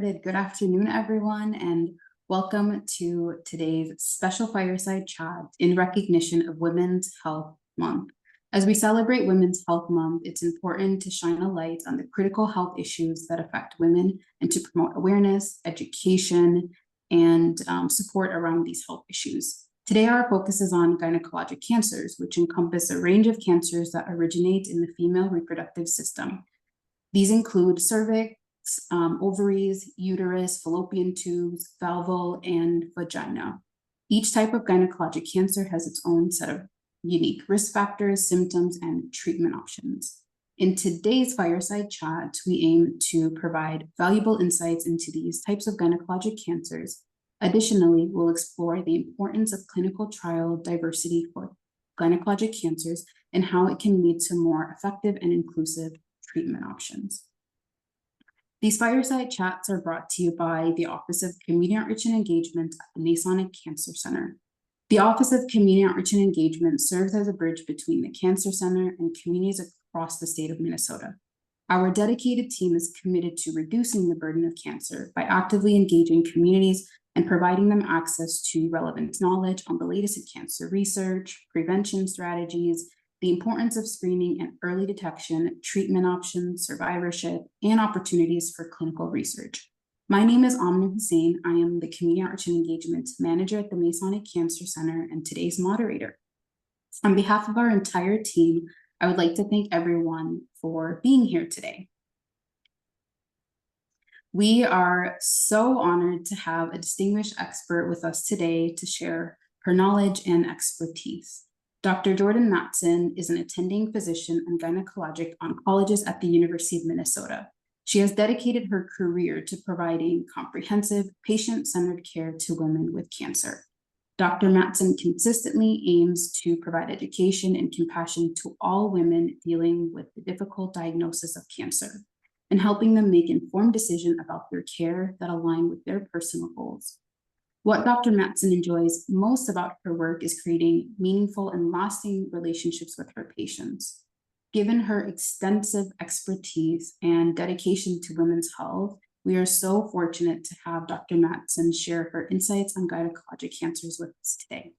started. Good afternoon, everyone, and welcome to today's special Fireside Chat in recognition of Women's Health Month. As we celebrate Women's Health Month, it's important to shine a light on the critical health issues that affect women and to promote awareness, education, and support around these health issues. Today, our focus is on gynecologic cancers, which encompass a range of cancers that originate in the female reproductive system. These include cervix, ovaries, uterus, fallopian tubes, vulval, and vagina. Each type of gynecologic cancer has its own set of unique risk factors, symptoms, and treatment options. In today's Fireside Chat, we aim to provide valuable insights into these types of gynecologic cancers. Additionally, we'll explore the importance of clinical trial diversity for gynecologic cancers and how it can lead to more effective and inclusive treatment options. These Fireside Chats are brought to you by the Office of Community Outreach and Engagement at the Masonic Cancer Center. The Office of Community Outreach and Engagement serves as a bridge between the Cancer Center and communities across the state of Minnesota. Our dedicated team is committed to reducing the burden of cancer by actively engaging communities and providing them access to relevant knowledge on the latest in cancer research, prevention strategies, the importance of screening and early detection, treatment options, survivorship, and opportunities for clinical research. My name is Amna Hussein. I am the Community Outreach and Engagement Manager at the Masonic Cancer Center and today's moderator. On behalf of our entire team, I would like to thank everyone for being here today. We are so honored to have a distinguished expert with us today to share her knowledge and expertise. Dr. Jordan Mattson is an attending physician and gynecologic oncologist at the University of Minnesota. She has dedicated her career to providing comprehensive, patient-centered care to women with cancer. Dr. Mattson consistently aims to provide education and compassion to all women dealing with the difficult diagnosis of cancer and helping them make informed decisions about their care that align with their personal goals. What Dr. Mattson enjoys most about her work is creating meaningful and lasting relationships with her patients. Given her extensive expertise and dedication to women's health, we are so fortunate to have Dr. Mattson share her insights on gynecologic cancers with us today.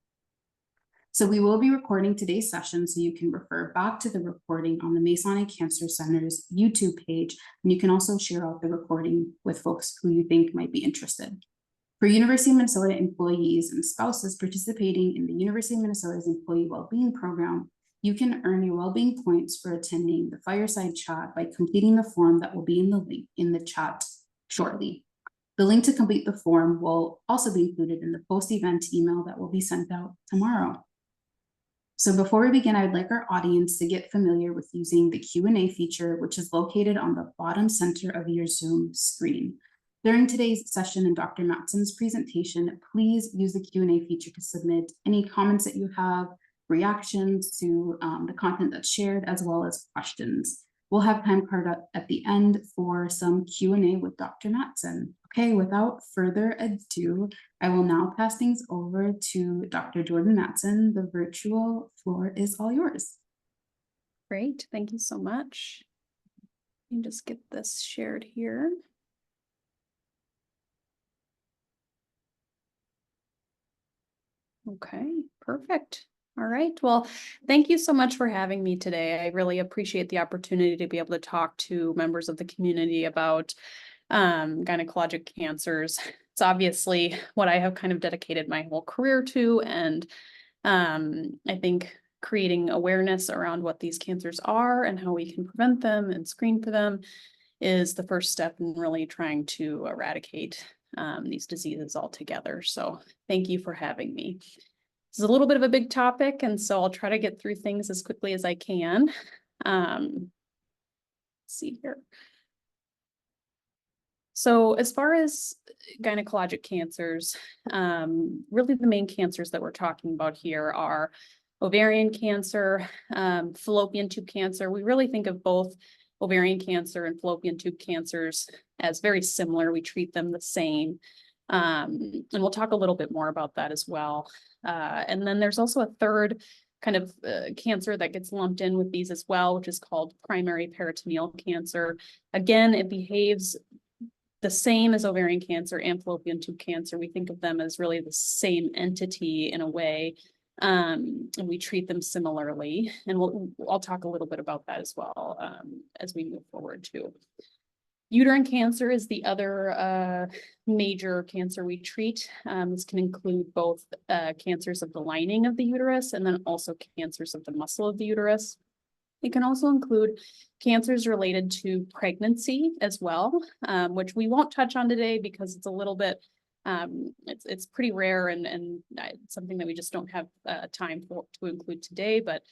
So we will be recording today's session, so you can refer back to the recording on the Masonic Cancer Center's YouTube page, and you can also share out the recording with folks who you think might be interested. For University of Minnesota employees and spouses participating in the University of Minnesota's Employee Wellbeing Program, you can earn your wellbeing points for attending the Fireside Chat by completing the form that will be in the link in the chat shortly. The link to complete the form will also be included in the post-event email that will be sent out tomorrow. So before we begin, I'd like our audience to get familiar with using the Q&A feature, which is located on the bottom center of your Zoom screen. During today's session and Dr. Mattson's presentation, please use the Q&A feature to submit any comments that you have, reactions to the content that's shared, as well as questions. We'll have time carved out at the end for some Q&A with Dr. Mattson. Okay, without further ado, I will now pass things over to Dr. Jordan Mattson. The virtual floor is all yours. Great, thank you so much. Let me just get this shared here. Okay, perfect. All right. Well, thank you so much for having me today. I really appreciate the opportunity to be able to talk to members of the community about gynecologic cancers. It's obviously what I have kind of dedicated my whole career to, and I think creating awareness around what these cancers are and how we can prevent them and screen for them is the first step in really trying to eradicate these diseases altogether. So thank you for having me. This is a little bit of a big topic, and so I'll try to get through things as quickly as I can. Let's see here. So as far as gynecologic cancers, really the main cancers that we're talking about here are ovarian cancer, fallopian tube cancer. We really think of both ovarian cancer and fallopian tube cancers as very similar. We treat them the same. And we'll talk a little bit more about that as well. And then there's also a third kind of cancer that gets lumped in with these as well, which is called primary peritoneal cancer. Again, it behaves the same as ovarian cancer and fallopian tube cancer. We think of them as really the same entity in a way, and we treat them similarly. And I'll talk a little bit about that as well as we move forward too. Uterine cancer is the other major cancer we treat. This can include both cancers of the lining of the uterus and then also cancers of the muscle of the uterus. It can also include cancers related to pregnancy as well, which we won't touch on today because it's a little bit, it's pretty rare and something that we just don't have time to include today, but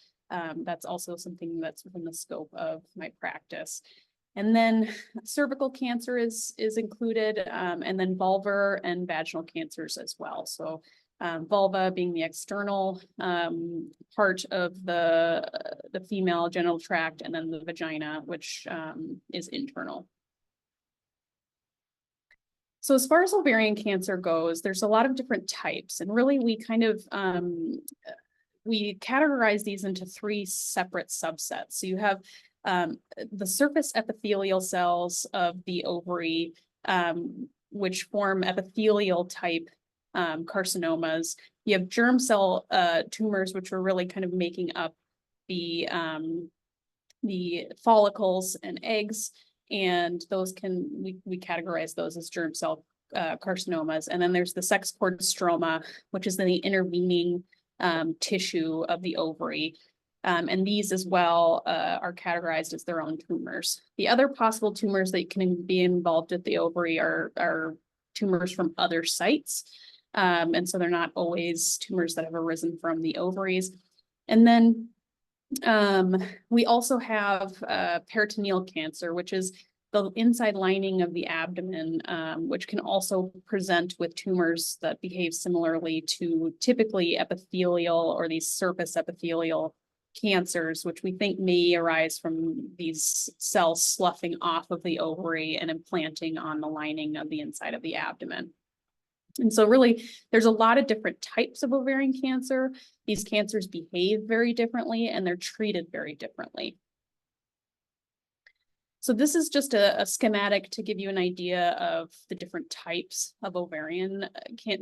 that's also something that's within the scope of my practice. And then cervical cancer is included, and then vulvar and vaginal cancers as well. So vulva being the external part of the female genital tract, and then the vagina, which is internal. So as far as ovarian cancer goes, there's a lot of different types, and really we kind of we categorize these into 3 separate subsets. So you have the surface epithelial cells of the ovary, which form epithelial type carcinomas. You have germ cell tumors, which are really kind of making up the follicles and eggs, and those we categorize those as germ cell carcinomas. And then there's the sex cord stroma, which is the intervening tissue of the ovary. And these as well are categorized as their own tumors. The other possible tumors that can be involved with the ovary are tumors from other sites. And so they're not always tumors that have arisen from the ovaries. And then we also have peritoneal cancer, which is the inside lining of the abdomen, which can also present with tumors that behave similarly to typically epithelial or these surface epithelial cancers, which we think may arise from these cells sloughing off of the ovary and implanting on the lining of the inside of the abdomen. And so really, there's a lot of different types of ovarian cancer. These cancers behave very differently and they're treated very differently. So this is just a schematic to give you an idea of the different types of ovarian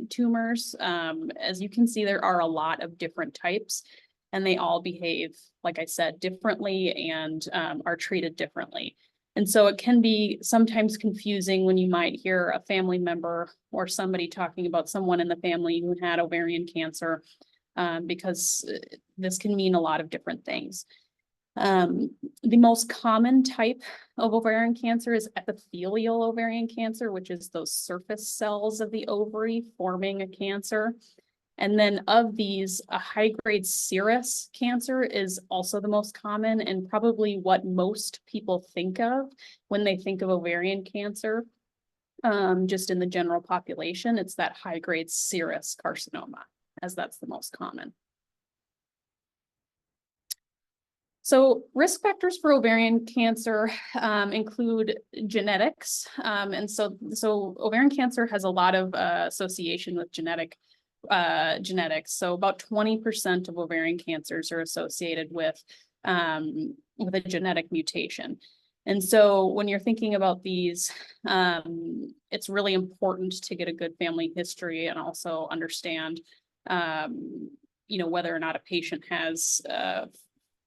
tumors. As you can see, there are a lot of different types, and they all behave, like I said, differently and are treated differently. And so it can be sometimes confusing when you might hear a family member or somebody talking about someone in the family who had ovarian cancer, because this can mean a lot of different things. The most common type of ovarian cancer is epithelial ovarian cancer, which is those surface cells of the ovary forming a cancer. And then of these, a high-grade serous cancer is also the most common and probably what most people think of when they think of ovarian cancer. Just in the general population, it's that high-grade serous carcinoma, as that's the most common. So risk factors for ovarian cancer include genetics. And so ovarian cancer has a lot of association with genetics. So about 20% of ovarian cancers are associated with a genetic mutation. And so when you're thinking about these, it's really important to get a good family history and also understand, whether or not a patient has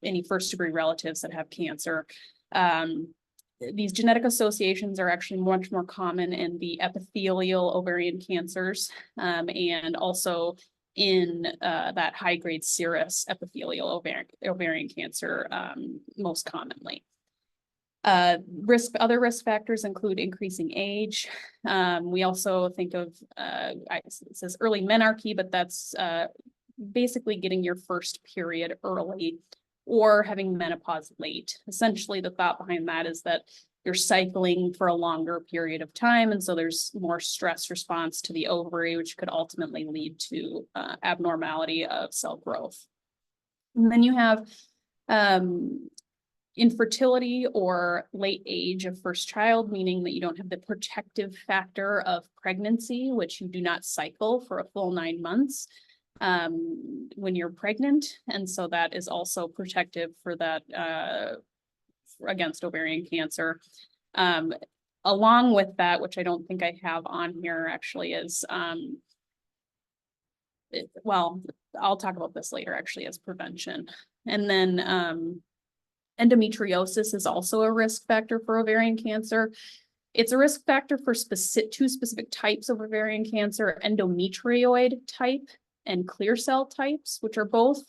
any first-degree relatives that have cancer. These genetic associations are actually much more common in the epithelial ovarian cancers, and also in that high-grade serous epithelial ovarian cancer most commonly. Other risk factors include increasing age. We also think of, it says early menarche, but that's basically getting your first period early or having menopause late. Essentially, the thought behind that is that you're cycling for a longer period of time, and so there's more stress response to the ovary, which could ultimately lead to abnormality of cell growth. And then you have infertility or late age of first child, meaning that you don't have the protective factor of pregnancy, which you do not cycle for a full 9 months when you're pregnant. And so that is also protective for that against ovarian cancer. A along with that, which I don't think I have on here actually, is well, I'll talk about this later actually as prevention. And then endometriosis is also a risk factor for ovarian cancer. It's a risk factor for two specific types of ovarian cancer, endometrioid type and clear cell types, which are both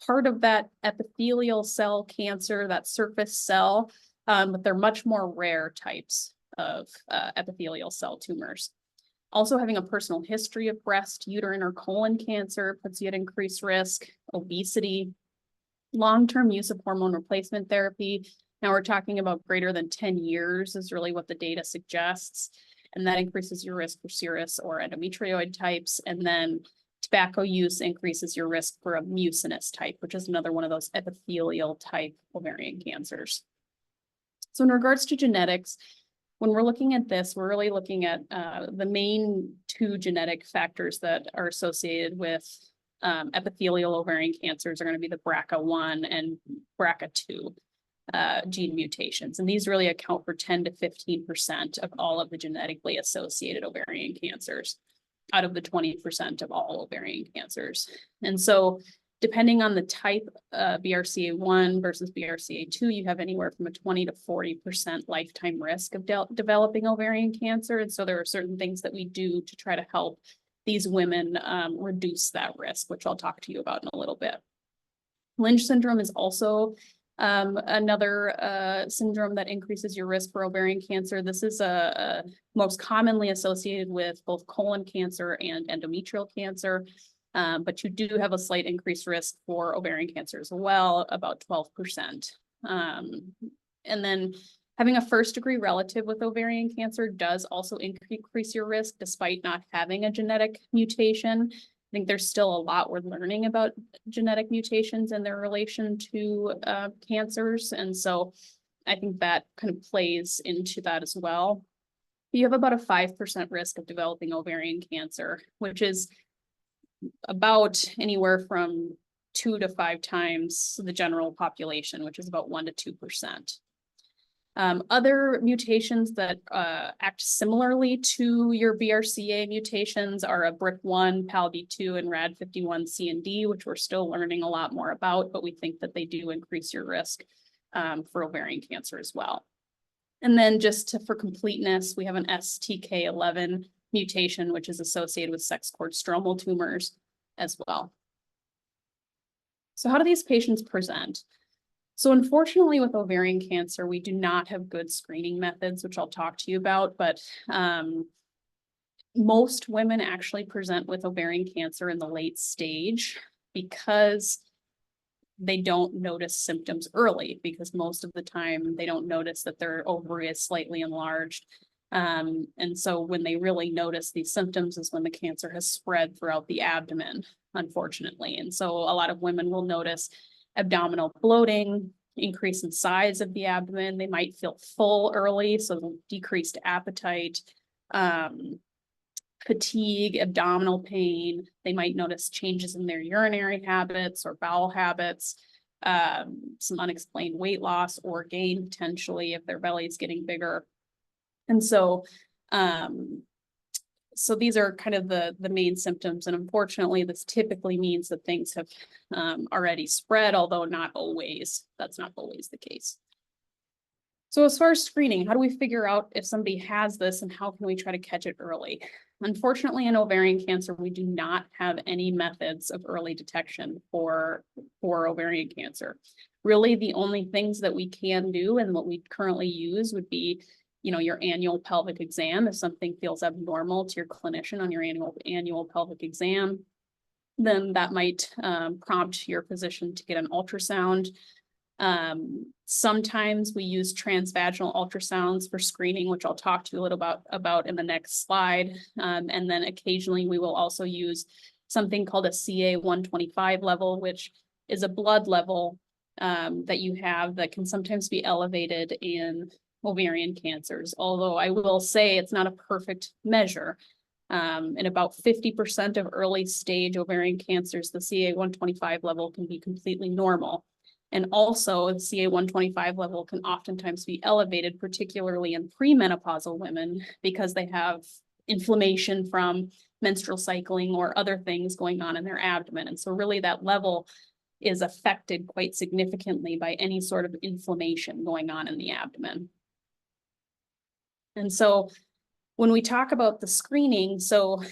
part of that epithelial cell cancer, that surface cell, but they're much more rare types of epithelial cell tumors. Also, having a personal history of breast, uterine, or colon cancer puts you at increased risk. Obesity, long-term use of hormone replacement therapy. Now we're talking about greater than 10 years is really what the data suggests. And that increases your risk for serous or endometrioid types. And then tobacco use increases your risk for a mucinous type, which is another one of those epithelial type ovarian cancers. So in regards to genetics, when we're looking at this, we're really looking at the main two genetic factors that are associated with epithelial ovarian cancers are going to be the BRCA1 and BRCA2 gene mutations. And these really account for 10 to 15% of all of the genetically associated ovarian cancers out of the 20% of all ovarian cancers. And so depending on the type, BRCA1 versus BRCA2, you have anywhere from a 20 to 40% lifetime risk of developing ovarian cancer. And so there are certain things that we do to try to help these women reduce that risk, which I'll talk to you about in a little bit. Lynch syndrome is also another syndrome that increases your risk for ovarian cancer. This is most commonly associated with both colon cancer and endometrial cancer. But you do have a slight increased risk for ovarian cancer as well, about 12%. And then having a first-degree relative with ovarian cancer does also increase your risk despite not having a genetic mutation. I think there's still a lot we're learning about genetic mutations and their relation to cancers. And so I think that kind of plays into that as well. You have about a 5% risk of developing ovarian cancer, which is about anywhere from 2 to 5 times the general population, which is about 1 to 2%. Other mutations that act similarly to your BRCA mutations are a BRCA1, PALB2, and RAD51C and D, which we're still learning a lot more about, but we think that they do increase your risk for ovarian cancer as well. And then for completeness, we have an STK11 mutation, which is associated with sex cord stromal tumors as well. So how do these patients present? So unfortunately with ovarian cancer, we do not have good screening methods, which I'll talk to you about, but most women actually present with ovarian cancer in the late stage because they don't notice symptoms early, because most of the time they don't notice that their ovary is slightly enlarged. And so when they really notice these symptoms is when the cancer has spread throughout the abdomen, unfortunately. And so a lot of women will notice abdominal bloating, increase in size of the abdomen. They might feel full early, so decreased appetite, fatigue, abdominal pain. They might notice changes in their urinary habits or bowel habits, some unexplained weight loss or gain potentially if their belly is getting bigger. And so these are kind of the main symptoms. And unfortunately, this typically means that things have already spread, although not always. That's not always the case. So as far as screening, how do we figure out if somebody has this and how can we try to catch it early? Unfortunately, in ovarian cancer, we do not have any methods of early detection for ovarian cancer. Really, the only things that we can do and what we currently use would be your annual pelvic exam. If something feels abnormal to your clinician on your annual pelvic exam, then that might prompt your physician to get an ultrasound. Sometimes we use transvaginal ultrasounds for screening, which I'll talk to you a little about in the next slide. And then occasionally we will also use something called a CA 125 level, which is a blood level that you have that can sometimes be elevated in ovarian cancers, although I will say it's not a perfect measure. In about 50% of early stage ovarian cancers, the CA 125 level can be completely normal. And also the CA-125 level can oftentimes be elevated, particularly in premenopausal women, because they have inflammation from menstrual cycling or other things going on in their abdomen. And so really that level is affected quite significantly by any sort of inflammation going on in the abdomen. And so when we talk about the screening, so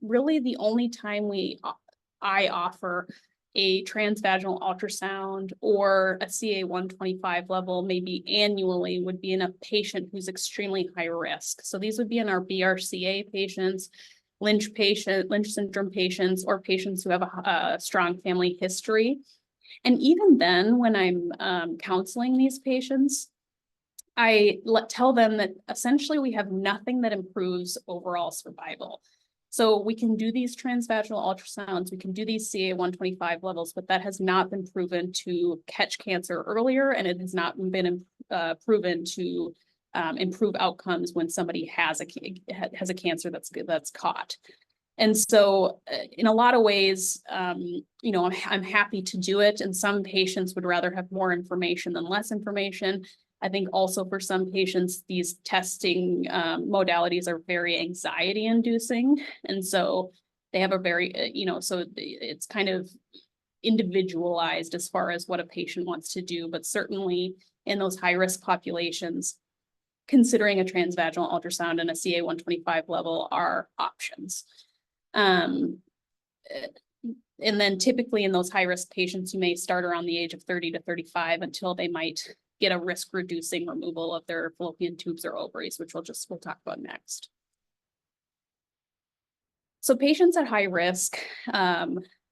really the only time I offer a transvaginal ultrasound or a CA-125 level, maybe annually, would be in a patient who's extremely high risk. So these would be in our BRCA patients, Lynch syndrome patients, or patients who have a strong family history. And even then, when I'm counseling these patients, I tell them that essentially we have nothing that improves overall survival. So we can do these transvaginal ultrasounds, we can do these CA-125 levels, but that has not been proven to catch cancer earlier, and it has not been proven to improve outcomes when somebody has a cancer that's caught. And so in a lot of ways, you know, I'm happy to do it. And some patients would rather have more information than less information. I think also for some patients, these testing modalities are very anxiety inducing. And so they have a very, you know, so it's kind of individualized as far as what a patient wants to do, but certainly in those high risk populations, considering a transvaginal ultrasound and a CA-125 level are options. And then typically in those high risk patients, you may start around the age of 30 to 35 until they might get a risk reducing removal of their fallopian tubes or ovaries, which we'll talk about next. So patients at high risk,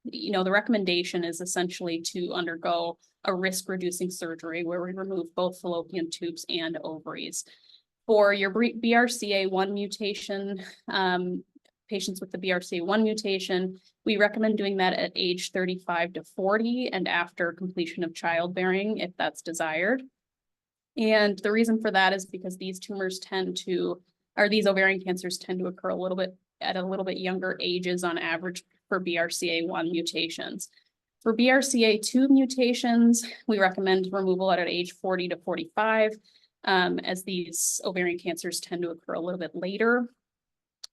you know, the recommendation is essentially to undergo a risk reducing surgery where we remove both fallopian tubes and ovaries. For your BRCA1 mutation, patients with the BRCA1 mutation, we recommend doing that at age 35 to 40 and after completion of childbearing, if that's desired. And the reason for that is because these tumors these ovarian cancers tend to occur at a little bit younger ages on average for BRCA1 mutations. For BRCA2 mutations, we recommend removal at age 40 to 45, as these ovarian cancers tend to occur a little bit later.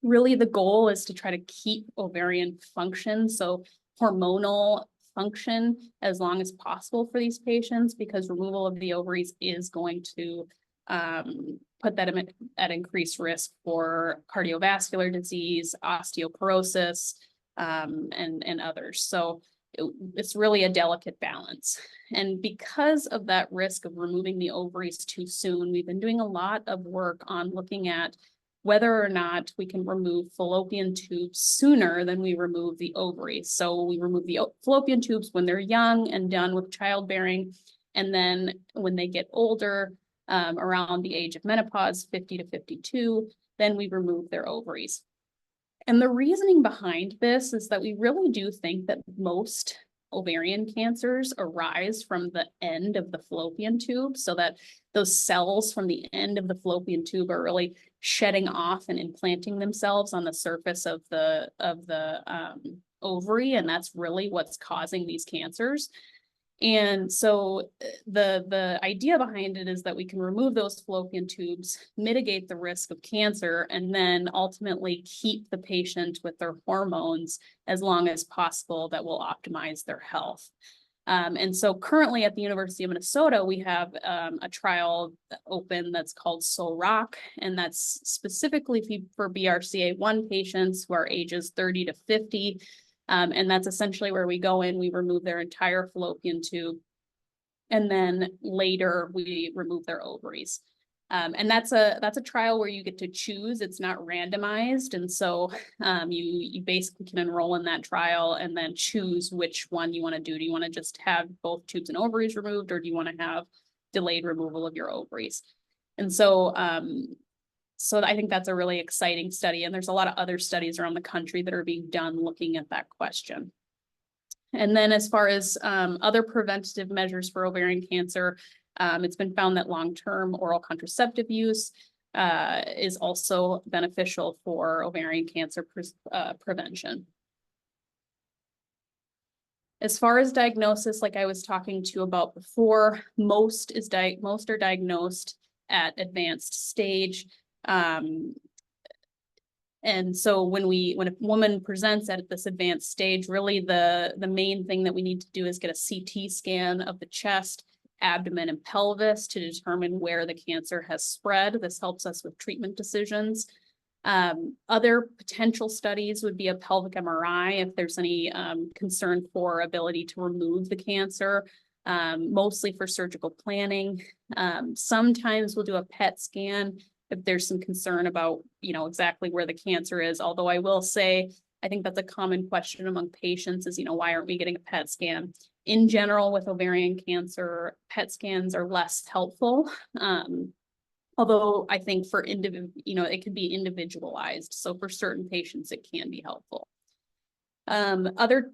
Really, the goal is to try to keep ovarian function, so hormonal function, as long as possible for these patients, because removal of the ovaries is going to put them at increased risk for cardiovascular disease, osteoporosis, and others. So it's really a delicate balance. And because of that risk of removing the ovaries too soon, we've been doing a lot of work on looking at whether or not we can remove fallopian tubes sooner than we remove the ovaries. So we remove the fallopian tubes when they're young and done with childbearing. And then when they get older, around the age of menopause, 50 to 52, then we remove their ovaries. And the reasoning behind this is that we really do think that most ovarian cancers arise from the end of the fallopian tube, so that those cells from the end of the fallopian tube are really shedding off and implanting themselves on the surface of the ovary, and that's really what's causing these cancers. And so the idea behind it is that we can remove those fallopian tubes, mitigate the risk of cancer, and then ultimately keep the patient with their hormones as long as possible that will optimize their health. And so currently at the University of Minnesota, we have a trial open that's called SOL-ROC, and that's specifically for BRCA1 patients who are ages 30 to 50. And that's essentially where we go in, we remove their entire fallopian tube, and then later we remove their ovaries. And that's a trial where you get to choose, it's not randomized. And so you basically can enroll in that trial and then choose which one you want to do. Do you want to just have both tubes and ovaries removed, or do you want to have delayed removal of your ovaries? And so so I think that's a really exciting study, and there's a lot of other studies around the country that are being done looking at that question. And then as far as other preventative measures for ovarian cancer, it's been found that long-term oral contraceptive use is also beneficial for ovarian cancer prevention. As far as diagnosis, like I was talking to you about before, most are diagnosed at advanced stage. And so when a woman presents at this advanced stage, really the main thing that we need to do is get a CT scan of the chest, abdomen, and pelvis to determine where the cancer has spread. This helps us with treatment decisions. Other potential studies would be a pelvic MRI if there's any concern for ability to remove the cancer, mostly for surgical planning. Sometimes we'll do a PET scan if there's some concern about, exactly where the cancer is. Although I will say, I think that's a common question among patients is, why aren't we getting a PET scan? In general, with ovarian cancer, PET scans are less helpful. Although I think for it can be individualized. So for certain patients, it can be helpful.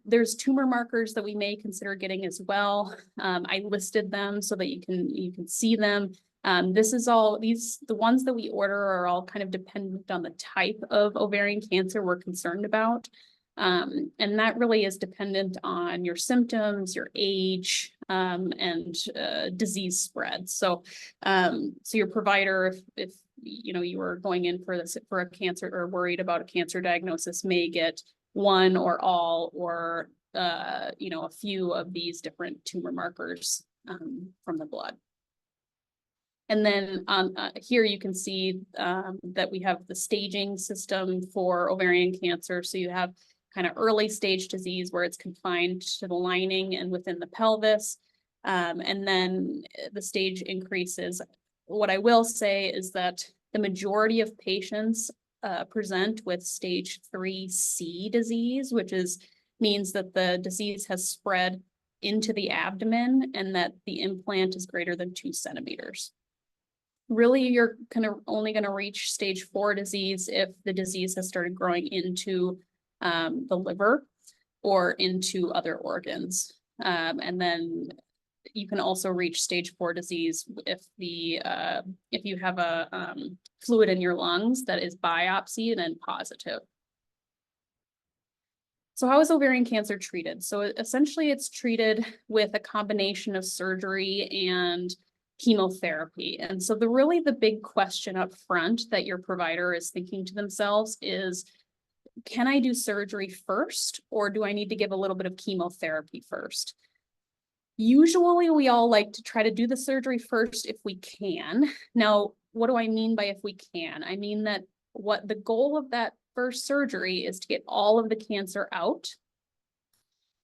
There's tumor markers that we may consider getting as well. I listed them so that you can see them. The ones that we order are all kind of dependent on the type of ovarian cancer we're concerned about. And that really is dependent on your symptoms, your age, and disease spread. So your provider, if you were going in for a cancer or worried about a cancer diagnosis, may get one or all or a few of these different tumor markers from the blood. And then here you can see that we have the staging system for ovarian cancer. So you have kind of early stage disease where it's confined to the lining and within the pelvis. And then the stage increases. What I will say is that the majority of patients present with stage 3C disease, which means that the disease has spread into the abdomen and that the implant is greater than 2 centimeters. Really, you're only going to reach stage 4 disease if the disease has started growing into the liver or into other organs. And then you can also reach stage 4 disease if you have a fluid in your lungs that is biopsied and positive. So how is ovarian cancer treated? So essentially it's treated with a combination of surgery and chemotherapy. And so the big question up front that your provider is thinking to themselves is, can I do surgery first, or do I need to give a little bit of chemotherapy first? Usually we all like to try to do the surgery first if we can. Now, what do I mean by if we can? I mean that what the goal of that first surgery is to get all of the cancer out.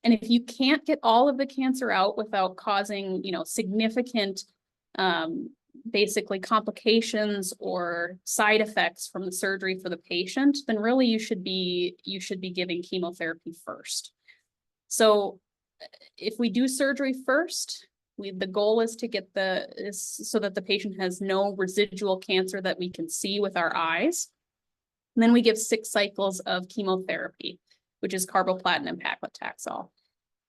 And if you can't get all of the cancer out without causing, significant basically complications or side effects from the surgery for the patient, then really you should be giving chemotherapy first. So if we do surgery first, the goal is to get so that the patient has no residual cancer that we can see with our eyes. And then we give 6 cycles of chemotherapy, which is carboplatin and paclitaxel.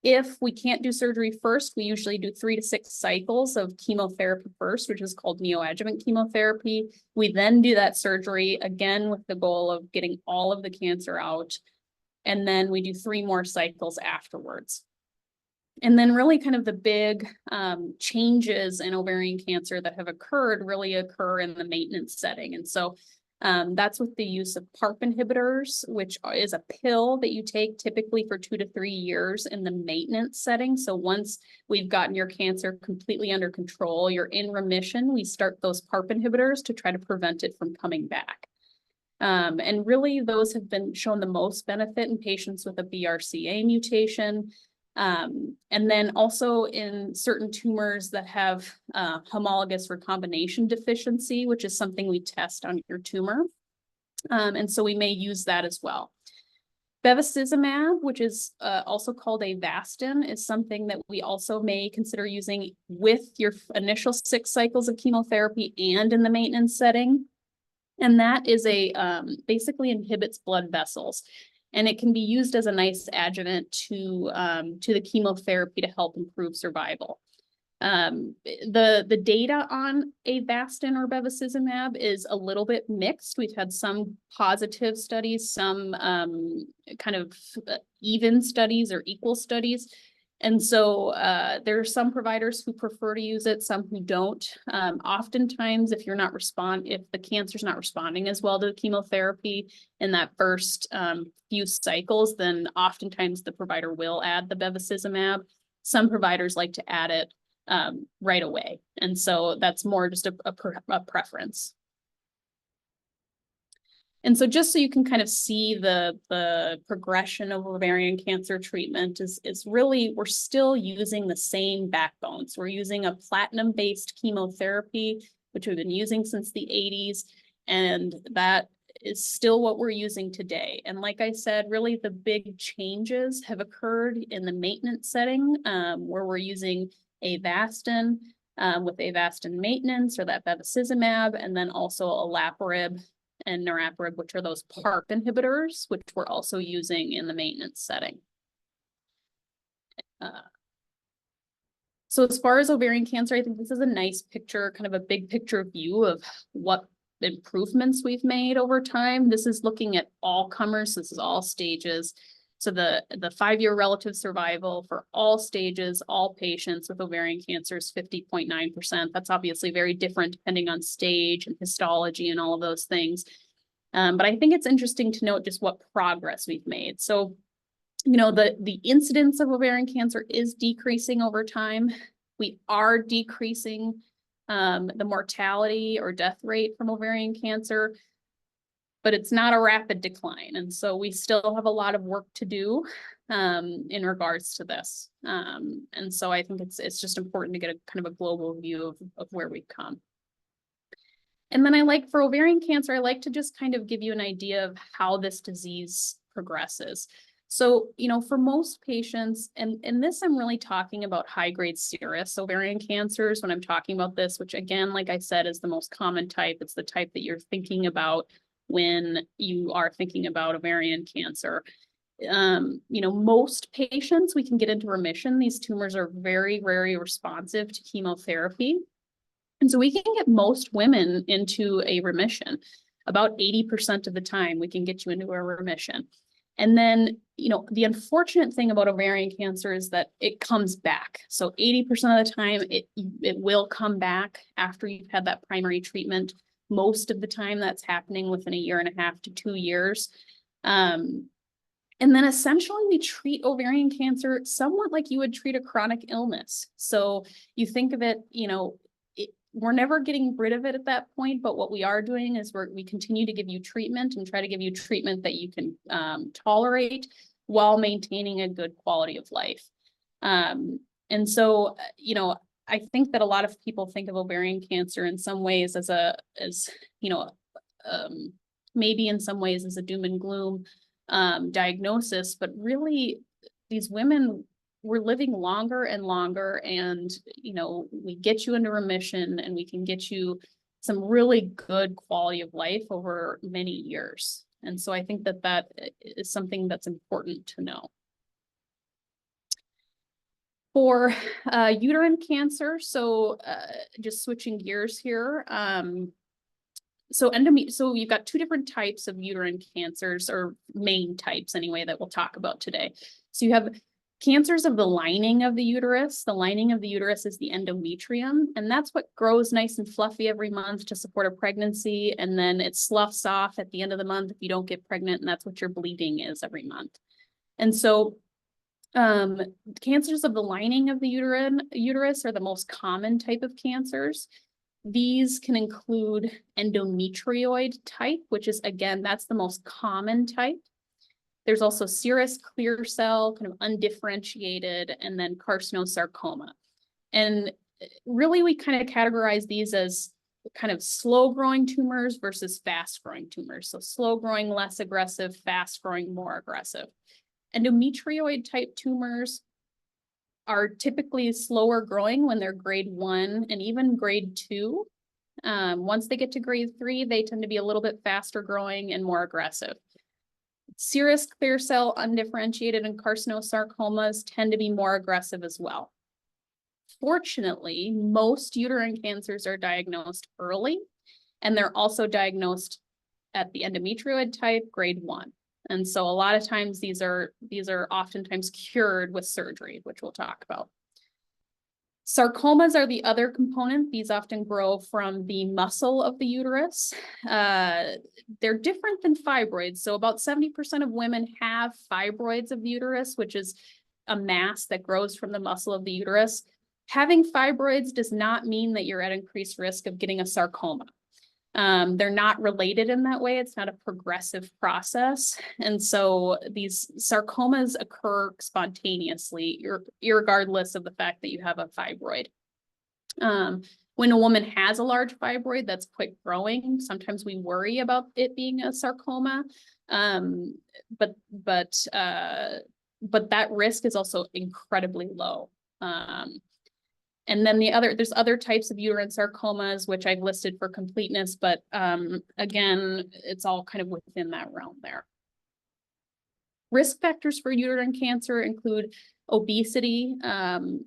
If we can't do surgery first, we usually do 3 to 6 cycles of chemotherapy first, which is called neoadjuvant chemotherapy. We then do that surgery again with the goal of getting all of the cancer out. And then we do 3 more cycles afterwards. And then really kind of the big changes in ovarian cancer that have occurred really occur in the maintenance setting. And so that's with the use of PARP inhibitors, which is a pill that you take typically for 2 to 3 years in the maintenance setting. So once we've gotten your cancer completely under control, you're in remission, we start those PARP inhibitors to try to prevent it from coming back. And really those have been shown the most benefit in patients with a BRCA mutation. And then also in certain tumors that have homologous recombination deficiency, which is something we test on your tumor. And so we may use that as well. Bevacizumab, which is also called Avastin, is something that we also may consider using with your initial 6 cycles of chemotherapy and in the maintenance setting. And that is basically inhibits blood vessels. And it can be used as a nice adjuvant to the chemotherapy to help improve survival. The data on Avastin or bevacizumab is a little bit mixed. We've had some positive studies, some kind of even studies or equal studies. And so there are some providers who prefer to use it, some who don't. Oftentimes, if the cancer's not responding as well to the chemotherapy in that first few cycles, then oftentimes the provider will add the bevacizumab. Some providers like to add it right away. And so that's more just a preference. And so just so you can kind of see the progression of ovarian cancer treatment is really, we're still using the same backbones. We're using a platinum-based chemotherapy, which we've been using since the 80s. And that is still what we're using today. And like I said, really the big changes have occurred in the maintenance setting, where we're using Avastin with Avastin maintenance, or that bevacizumab, and then also olaparib and niraparib, which are those PARP inhibitors, which we're also using in the maintenance setting. So as far as ovarian cancer, I think this is a nice picture, kind of a big picture view of what improvements we've made over time. This is looking at all comers. This is all stages. So the 5-year relative survival for all stages, all patients with ovarian cancer is 50.9%. That's obviously very different depending on stage and histology and all of those things. But I think it's interesting to note just what progress we've made. So, you know, the incidence of ovarian cancer is decreasing over time. We are decreasing the mortality or death rate from ovarian cancer, but it's not a rapid decline. And so we still have a lot of work to do in regards to this. And so I think it's just important to get a kind of a global view of where we've come. And then for ovarian cancer, I like to just kind of give you an idea of how this disease progresses. So, you know, for most patients, and this I'm really talking about high-grade serous ovarian cancers when I'm talking about this, which again, like I said, is the most common type. It's the type that you're thinking about when you are thinking about ovarian cancer. You know, most patients, we can get into remission. These tumors are very, very responsive to chemotherapy. And so we can get most women into a remission. About 80% of the time, we can get you into a remission. And then, you know, the unfortunate thing about ovarian cancer is that it comes back. So 80% of the time, it will come back after you've had that primary treatment. Most of the time that's happening within 1.5 to 2 years. And then essentially we treat ovarian cancer somewhat like you would treat a chronic illness. So you think of it, you know, we're never getting rid of it at that point, but what we are doing is we continue to give you treatment and try to give you treatment that you can tolerate while maintaining a good quality of life. And so, you know, I think that a lot of people think of ovarian cancer in some ways as you know, maybe in some ways as a doom and gloom diagnosis, but really these women, we're living longer and longer, and, you know, we get you into remission and we can get you some really good quality of life over many years. And so I think that that is something that's important to know. For uterine cancer, so just switching gears here. So you've got 2 different types of uterine cancers, or main types anyway, that we'll talk about today. So you have cancers of the lining of the uterus. The lining of the uterus is the endometrium, and that's what grows nice and fluffy every month to support a pregnancy, and then it sloughs off at the end of the month if you don't get pregnant, and that's what your bleeding is every month. And so cancers of the lining of the uterus are the most common type of cancers. These can include endometrioid type, which is, again, that's the most common type. There's also serous clear cell, kind of undifferentiated, and then carcinosarcoma. And really, we kind of categorize these as kind of slow growing tumors versus fast growing tumors. So slow growing, less aggressive, fast growing, more aggressive. Endometrioid type tumors are typically slower growing when they're grade 1 and even grade 2. Once they get to grade 3, they tend to be a little bit faster growing and more aggressive. Serous clear cell, undifferentiated, and carcinosarcomas tend to be more aggressive as well. Fortunately, most uterine cancers are diagnosed early, and they're also diagnosed at the endometrioid type, grade 1. And so a lot of times these are oftentimes cured with surgery, which we'll talk about. Sarcomas are the other component. These often grow from the muscle of the uterus. They're different than fibroids. So about 70% of women have fibroids of the uterus, which is a mass that grows from the muscle of the uterus. Having fibroids does not mean that you're at increased risk of getting a sarcoma. They're not related in that way. It's not a progressive process. And so these sarcomas occur spontaneously, irregardless of the fact that you have a fibroid. When a woman has a large fibroid that's quite growing, sometimes we worry about it being a sarcoma. But that risk is also incredibly low. And then there's other types of uterine sarcomas, which I've listed for completeness, but again, it's all kind of within that realm there. Risk factors for uterine cancer include obesity, and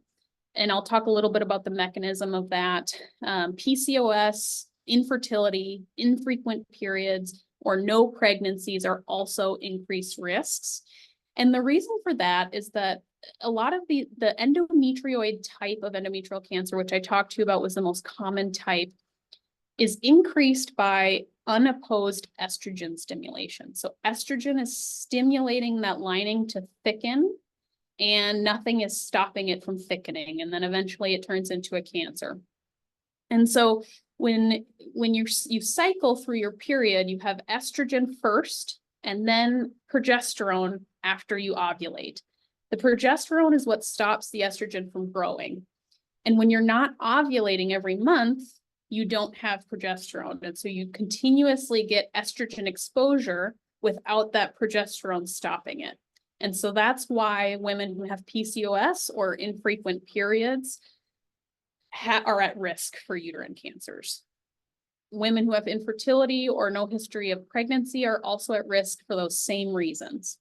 I'll talk a little bit about the mechanism of that, PCOS, infertility, infrequent periods, or no pregnancies are also increased risks. And the reason for that is that a lot of the endometrioid type of endometrial cancer, which I talked to you about was the most common type, is increased by unopposed estrogen stimulation. So estrogen is stimulating that lining to thicken, and nothing is stopping it from thickening. And then eventually it turns into a cancer. And so when you cycle through your period, you have estrogen first and then progesterone after you ovulate. The progesterone is what stops the estrogen from growing. And when you're not ovulating every month, you don't have progesterone. And so you continuously get estrogen exposure without that progesterone stopping it. And so that's why women who have PCOS or infrequent periods are at risk for uterine cancers. Women who have infertility or no history of pregnancy are also at risk for those same reasons.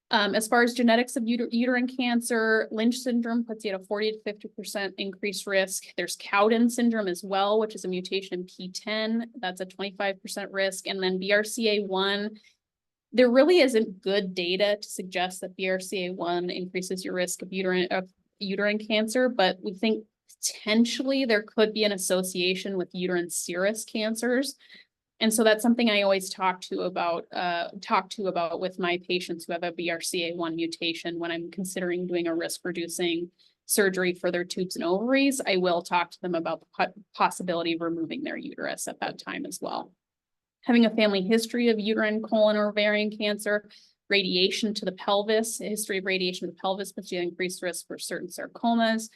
As far as genetics of uterine cancer, Lynch syndrome puts you at a 40 to 50% increased risk. There's Cowden syndrome as well, which is a mutation in PTEN. That's a 25% risk. And then BRCA1, there really isn't good data to suggest that BRCA1 increases your risk of uterine cancer, but we think potentially there could be an association with uterine serous cancers. And so that's something I always talk to about with my patients who have a BRCA1 mutation. When I'm considering doing a risk reducing surgery for their tubes and ovaries, I will talk to them about the possibility of removing their uterus at that time as well. Having a family history of uterine, colon, or ovarian cancer, radiation to the pelvis, a history of radiation to the pelvis puts you at increased risk for certain sarcomas.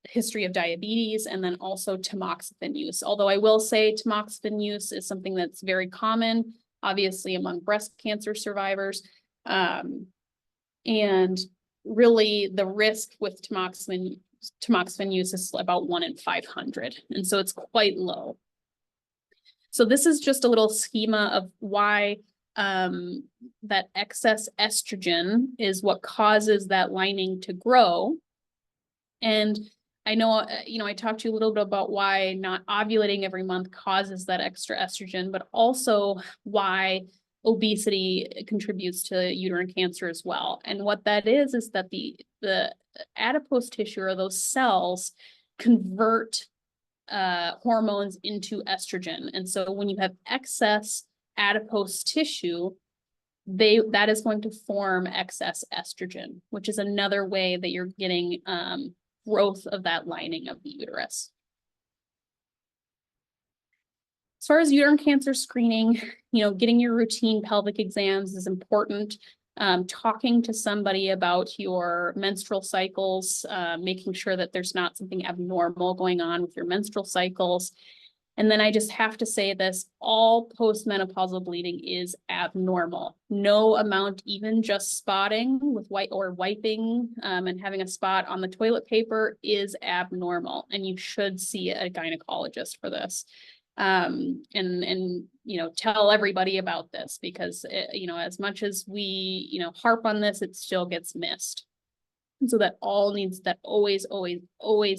History of diabetes, and then also tamoxifen use. Although I will say tamoxifen use is something that's very common, obviously among breast cancer survivors. And really the risk with tamoxifen use is about 1 in 500. And so it's quite low. So this is just a little schema of why that excess estrogen is what causes that lining to grow. And I know, I talked to you a little bit about why not ovulating every month causes that extra estrogen, but also why obesity contributes to uterine cancer as well. And what that is that the adipose tissue or those cells convert hormones into estrogen. And so when you have excess adipose tissue, that is going to form excess estrogen, which is another way that you're getting growth of that lining of the uterus. As far as uterine cancer screening, getting your routine pelvic exams is important. Talking to somebody about your menstrual cycles, making sure that there's not something abnormal going on with your menstrual cycles. And then I just have to say this, all postmenopausal bleeding is abnormal. No amount, even just spotting with wiping and having a spot on the toilet paper is abnormal. And you should see a gynecologist for this. And tell everybody about this because, as much as we, harp on this, it still gets missed. And so that always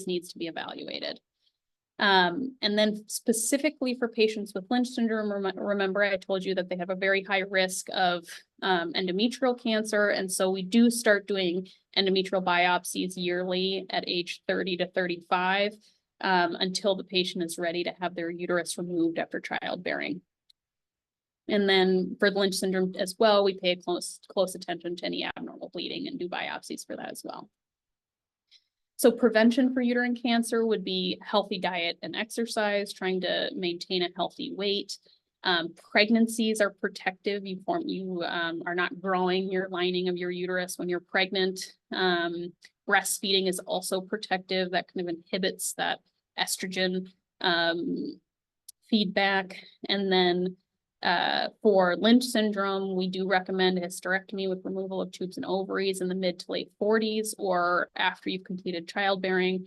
needs to be evaluated. And then specifically for patients with Lynch syndrome, remember I told you that they have a very high risk of endometrial cancer. And so we do start doing endometrial biopsies yearly at age 30 to 35 until the patient is ready to have their uterus removed after childbearing. And then for Lynch syndrome as well, we pay close attention to any abnormal bleeding and do biopsies for that as well. So prevention for uterine cancer would be healthy diet and exercise, trying to maintain a healthy weight. Pregnancies are protective. You are not growing your lining of your uterus when you're pregnant. Breastfeeding is also protective. That kind of inhibits that estrogen feedback. And then for Lynch syndrome, we do recommend a hysterectomy with removal of tubes and ovaries in the mid to late 40s or after you've completed childbearing.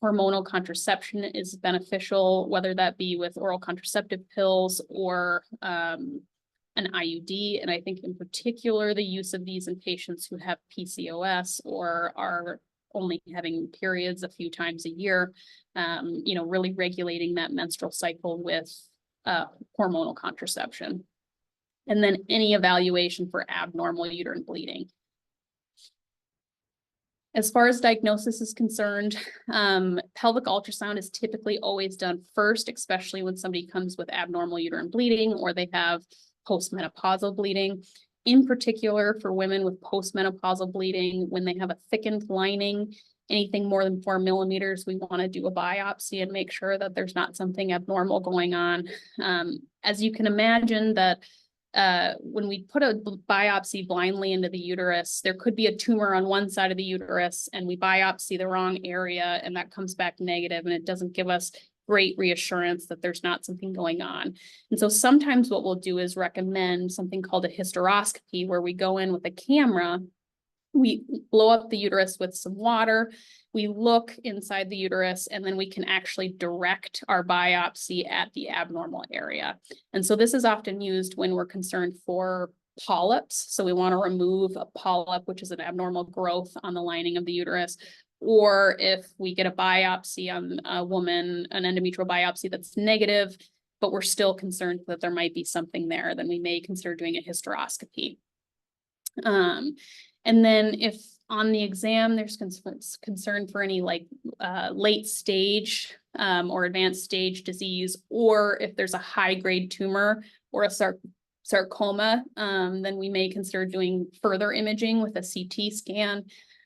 Hormonal contraception is beneficial, whether that be with oral contraceptive pills or an IUD. And I think in particular, the use of these in patients who have PCOS or are only having periods a few times a year, really regulating that menstrual cycle with hormonal contraception. And then any evaluation for abnormal uterine bleeding. As far as diagnosis is concerned, pelvic ultrasound is typically always done first, especially when somebody comes with abnormal uterine bleeding or they have postmenopausal bleeding. In particular, for women with postmenopausal bleeding, when they have a thickened lining, anything more than 4 millimeters, we want to do a biopsy and make sure that there's not something abnormal going on. As you can imagine that when we put a biopsy blindly into the uterus, there could be a tumor on one side of the uterus and we biopsy the wrong area and that comes back negative and it doesn't give us great reassurance that there's not something going on. And so sometimes what we'll do is recommend something called a hysteroscopy, where we go in with a camera. We blow up the uterus with some water, we look inside the uterus, and then we can actually direct our biopsy at the abnormal area. And so this is often used when we're concerned for polyps. So we want to remove a polyp, which is an abnormal growth on the lining of the uterus. Or if we get a biopsy on a woman, an endometrial biopsy that's negative, but we're still concerned that there might be something there, then we may consider doing a hysteroscopy. And then if on the exam, there's concern for any late stage or advanced stage disease, or if there's a high grade tumor or a sarcoma, then we may consider doing further imaging with a CT scan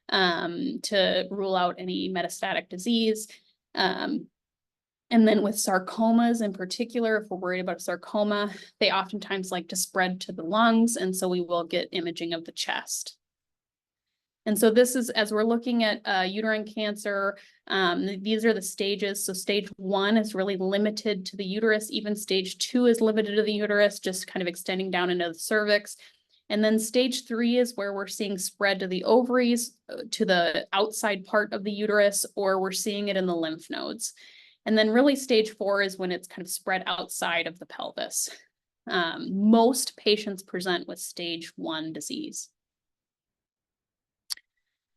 to rule out any metastatic disease. And then with sarcomas in particular, if we're worried about a sarcoma, they oftentimes like to spread to the lungs. And so we will get imaging of the chest. And so this is, as we're looking at uterine cancer, these are the stages. So stage 1 is really limited to the uterus. Even stage 2 is limited to the uterus, just kind of extending down into the cervix. And then stage 3 is where we're seeing spread to the ovaries, to the outside part of the uterus, or we're seeing it in the lymph nodes. And then really stage 4 is when it's kind of spread outside of the pelvis. Most patients present with stage 1 disease.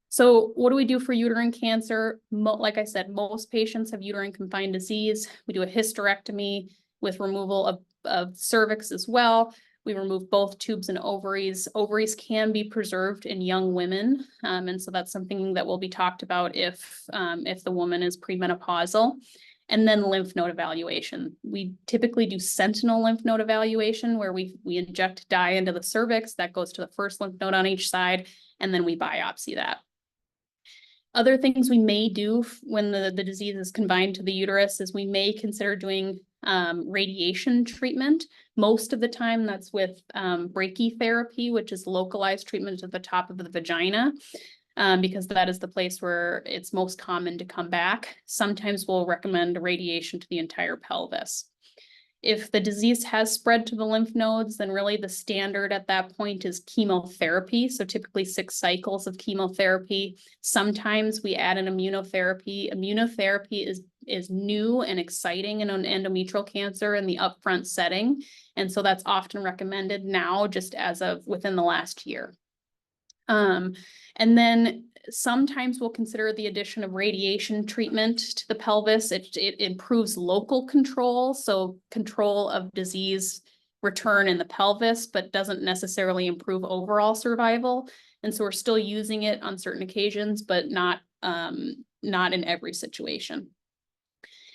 So what do we do for uterine cancer? Like I said, most patients have uterine confined disease. We do a hysterectomy with removal of cervix as well. We remove both tubes and ovaries. Ovaries can be preserved in young women. And so that's something that will be talked about if the woman is premenopausal. And then lymph node evaluation. We typically do sentinel lymph node evaluation, where we inject dye into the cervix. That goes to the first lymph node on each side, and then we biopsy that. Other things we may do when the disease is confined to the uterus is we may consider doing radiation treatment. Most of the time that's with brachytherapy, which is localized treatment at the top of the vagina, because that is the place where it's most common to come back. Sometimes we'll recommend radiation to the entire pelvis. If the disease has spread to the lymph nodes, then really the standard at that point is chemotherapy. So typically 6 cycles of chemotherapy. Sometimes we add an immunotherapy. Immunotherapy is new and exciting in an endometrial cancer in the upfront setting. And so that's often recommended now, just as of within the last year. And then sometimes we'll consider the addition of radiation treatment to the pelvis. It improves local control, so control of disease return in the pelvis, but doesn't necessarily improve overall survival. And so we're still using it on certain occasions, but not in every situation.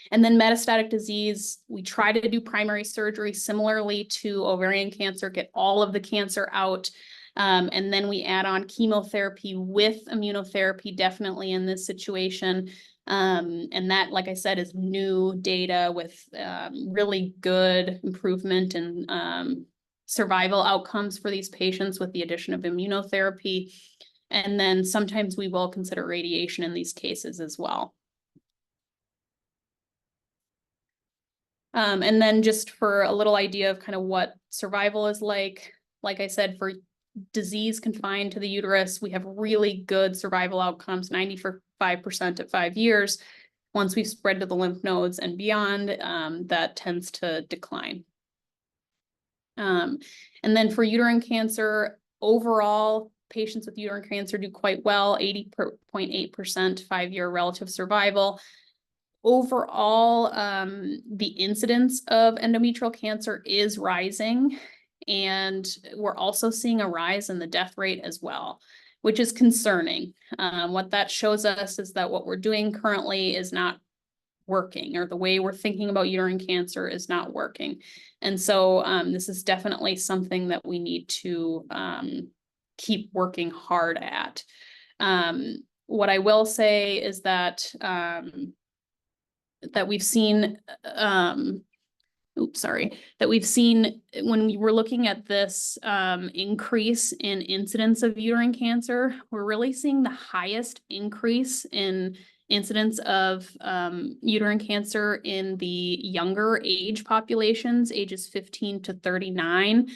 And then metastatic disease, we try to do primary surgery similarly to ovarian cancer, get all of the cancer out. And then we add on chemotherapy with immunotherapy, definitely in this situation. And that, like I said, is new data with really good improvement in survival outcomes for these patients with the addition of immunotherapy. And then sometimes we will consider radiation in these cases as well. And then just for a little idea of kind of what survival is like I said, for disease confined to the uterus, we have really good survival outcomes, 95% at 5 years. Once we've spread to the lymph nodes and beyond, that tends to decline. And then for uterine cancer, overall, patients with uterine cancer do quite well, 80.8% 5-year relative survival. Overall, the incidence of endometrial cancer is rising, and we're also seeing a rise in the death rate as well, which is concerning. What that shows us is that what we're doing currently is not working, or the way we're thinking about uterine cancer is not working. And so this is definitely something that we need to keep working hard at. What I will say is that we've seen, that we've seen when we were looking at this increase in incidence of uterine cancer, we're really seeing the highest increase in incidence of uterine cancer in the younger age populations, ages 15 to 39.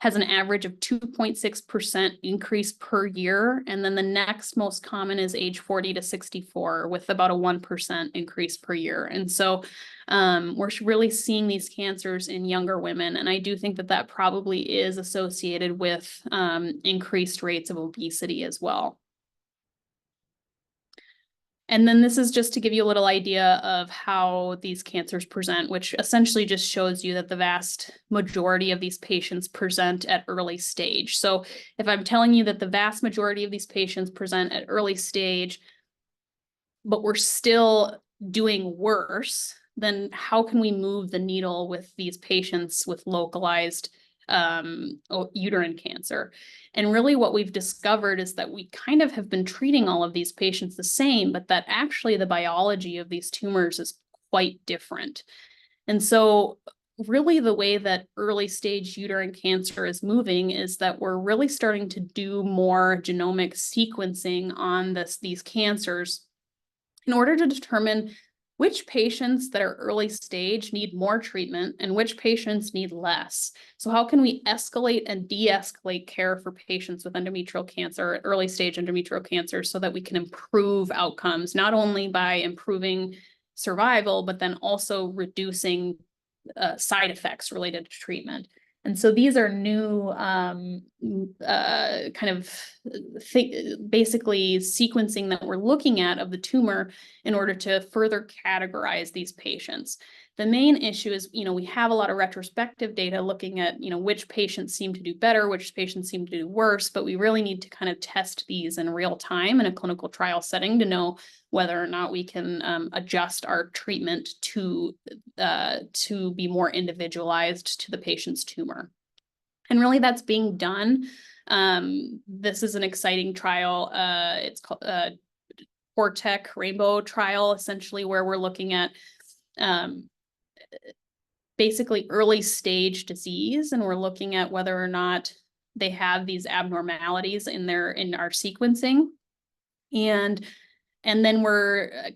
Has an average of 2.6% increase per year. And then the next most common is age 40 to 64 with about a 1% increase per year. And so we're really seeing these cancers in younger women. And I do think that that probably is associated with increased rates of obesity as well. And then this is just to give you a little idea of how these cancers present, which essentially just shows you that the vast majority of these patients present at early stage. So if I'm telling you that the vast majority of these patients present at early stage, but we're still doing worse, then how can we move the needle with these patients with localized uterine cancer? And really what we've discovered is that we kind of have been treating all of these patients the same, but that actually the biology of these tumors is quite different. And so really the way that early stage uterine cancer is moving is that we're really starting to do more genomic sequencing on these cancers in order to determine which patients that are early stage need more treatment and which patients need less. So how can we escalate and de-escalate care for patients with endometrial cancer, early stage endometrial cancer, so that we can improve outcomes, not only by improving survival, but then also reducing side effects related to treatment. And so these are new basically sequencing that we're looking at of the tumor in order to further categorize these patients. The main issue is, we have a lot of retrospective data looking at, which patients seem to do better, which patients seem to do worse, but we really need to kind of test these in real time in a clinical trial setting to know whether or not we can adjust our treatment to be more individualized to the patient's tumor. And really that's being done. This is an exciting trial. It's called Cortec Rainbow trial, essentially, where we're looking at basically early stage disease, and we're looking at whether or not they have these abnormalities in our sequencing. And then we're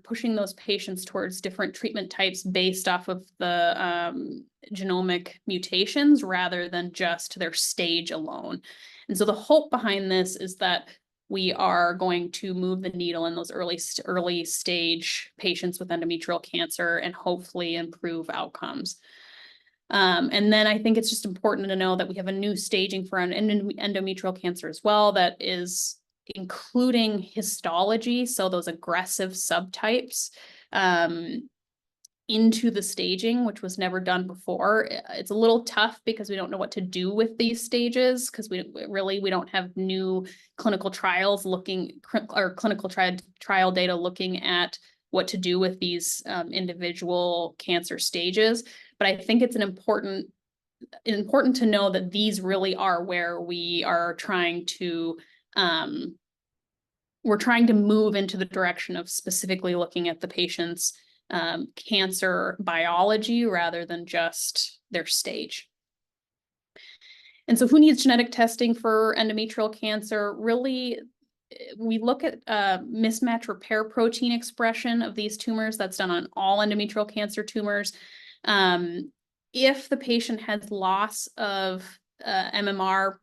pushing those patients towards different treatment types based off of the genomic mutations rather than just their stage alone. And so the hope behind this is that we are going to move the needle in those early stage patients with endometrial cancer and hopefully improve outcomes. And then I think it's just important to know that we have a new staging for endometrial cancer as well that is including histology, so those aggressive subtypes, into the staging, which was never done before. It's a little tough because we don't know what to do with these stages, because we don't have new clinical trials clinical trial data looking at what to do with these individual cancer stages. But I think it's important to know that these really are where we are trying to we're trying to move into the direction of specifically looking at the patient's cancer biology rather than just their stage. And so who needs genetic testing for endometrial cancer? Really, we look at mismatch repair protein expression of these tumors. That's done on all endometrial cancer tumors. If the patient has loss of MMR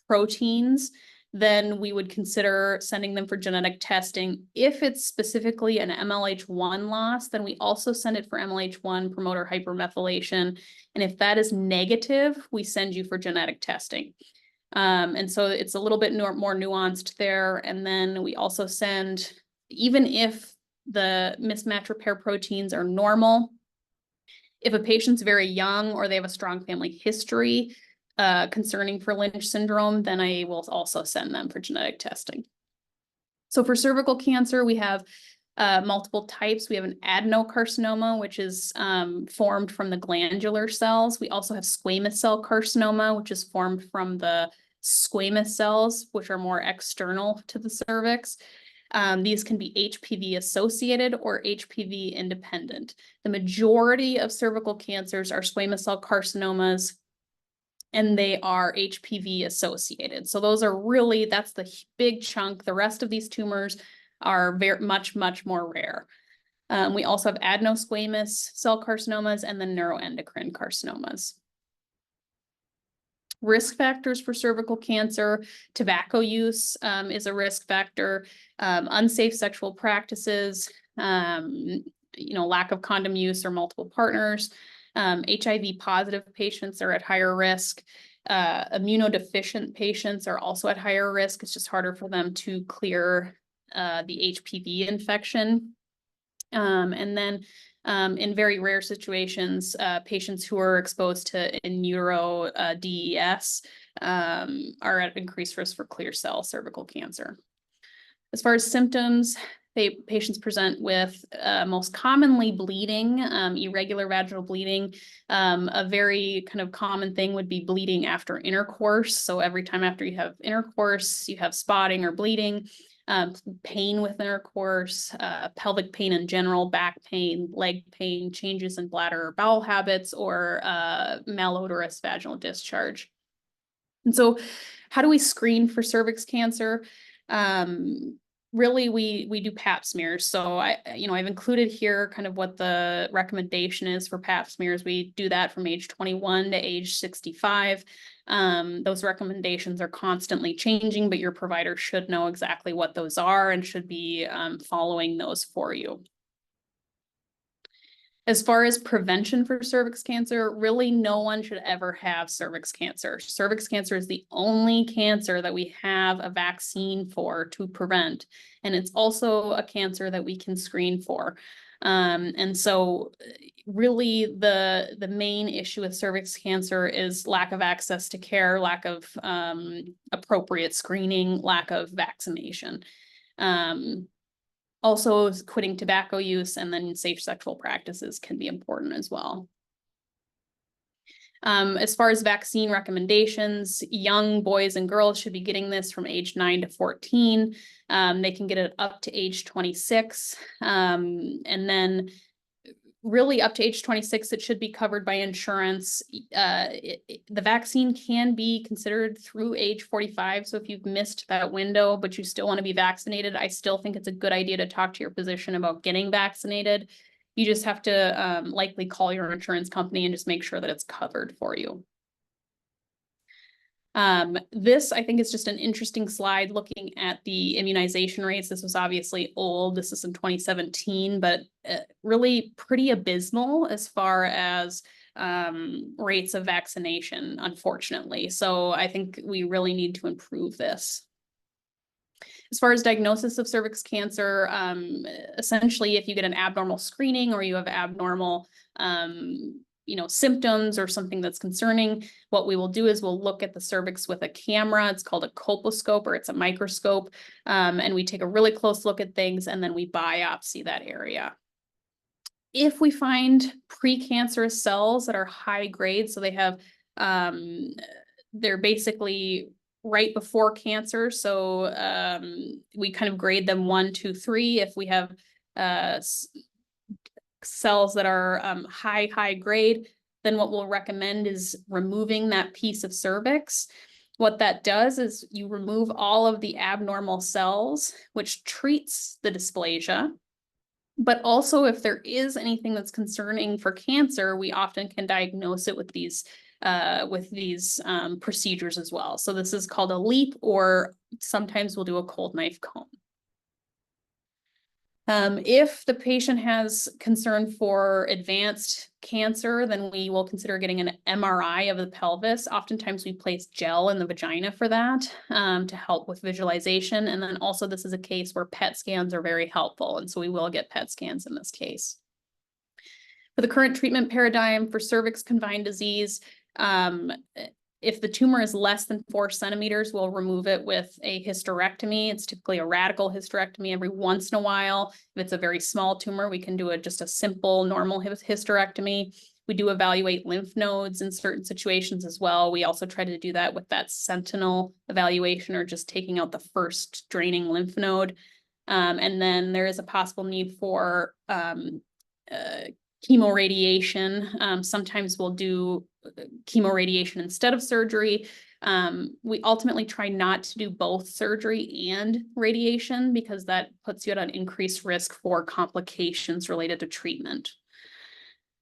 proteins, then we would consider sending them for genetic testing. If it's specifically an MLH1 loss, then we also send it for MLH1 promoter hypermethylation. And if that is negative, we send you for genetic testing. And so it's a little bit more nuanced there. And then we also send, even if the mismatch repair proteins are normal, if a patient's very young or they have a strong family history concerning for Lynch syndrome, then I will also send them for genetic testing. So for cervical cancer, we have multiple types. We have an adenocarcinoma, which is formed from the glandular cells. We also have squamous cell carcinoma, which is formed from the squamous cells, which are more external to the cervix. These can be HPV associated or HPV independent. The majority of cervical cancers are squamous cell carcinomas, and they are HPV associated. So those are really, that's the big chunk. The rest of these tumors are much more rare. We also have adenosquamous cell carcinomas and then neuroendocrine carcinomas. Risk factors for cervical cancer: tobacco use is a risk factor, unsafe sexual practices, lack of condom use or multiple partners. HIV positive patients are at higher risk. Immunodeficient patients are also at higher risk. It's just harder for them to clear the HPV infection. And then in very rare situations, patients who are exposed to in utero DES are at increased risk for clear cell cervical cancer. As far as symptoms, patients present with most commonly bleeding, irregular vaginal bleeding. A very kind of common thing would be bleeding after intercourse. So every time after you have intercourse, you have spotting or bleeding. Pain with intercourse, pelvic pain in general, back pain, leg pain, changes in bladder or bowel habits, or malodorous vaginal discharge. And so how do we screen for cervix cancer? Really, we do pap smears. So I've included here kind of what the recommendation is for pap smears. We do that from age 21 to age 65. Those recommendations are constantly changing, but your provider should know exactly what those are and should be following those for you. As far as prevention for cervix cancer, really no one should ever have cervix cancer. Cervix cancer is the only cancer that we have a vaccine for to prevent. And it's also a cancer that we can screen for. And so really the main issue with cervix cancer is lack of access to care, lack of appropriate screening, lack of vaccination. Also, quitting tobacco use and then safe sexual practices can be important as well. As far as vaccine recommendations, young boys and girls should be getting this from age 9 to 14. They can get it up to age 26. And then really up to age 26, it should be covered by insurance. The vaccine can be considered through age 45. So if you've missed that window, but you still want to be vaccinated, I still think it's a good idea to talk to your physician about getting vaccinated. You just have to likely call your insurance company and just make sure that it's covered for you. This, I think, is just an interesting slide looking at the immunization rates. This was obviously old. This is in 2017, but really pretty abysmal as far as rates of vaccination, unfortunately. So I think we really need to improve this. As far as diagnosis of cervix cancer, essentially, if you get an abnormal screening or you have abnormal symptoms or something that's concerning, what we will do is we'll look at the cervix with a camera. It's called a colposcope, or it's a microscope. And we take a really close look at things, and then we biopsy that area. If we find precancerous cells that are high grade, so they have, they're basically right before cancer. So we kind of grade them 1, 2, 3. If we have cells that are high grade, then what we'll recommend is removing that piece of cervix. What that does is you remove all of the abnormal cells, which treats the dysplasia. But also, if there is anything that's concerning for cancer, we often can diagnose it with these procedures as well. So this is called a LEAP, or sometimes we'll do a cold knife comb. If the patient has concern for advanced cancer, then we will consider getting an MRI of the pelvis. Oftentimes we place gel in the vagina for that, to help with visualization. And then also this is a case where PET scans are very helpful. And so we will get PET scans in this case. For the current treatment paradigm for cervix confined disease, if the tumor is less than 4 centimeters, we'll remove it with a hysterectomy. It's typically a radical hysterectomy every once in a while. If it's a very small tumor, we can do just a simple normal hysterectomy. We do evaluate lymph nodes in certain situations as well. We also try to do that with that sentinel evaluation, or just taking out the first draining lymph node. And then there is a possible need for chemoradiation. Sometimes we'll do chemoradiation instead of surgery. We ultimately try not to do both surgery and radiation, because that puts you at an increased risk for complications related to treatment.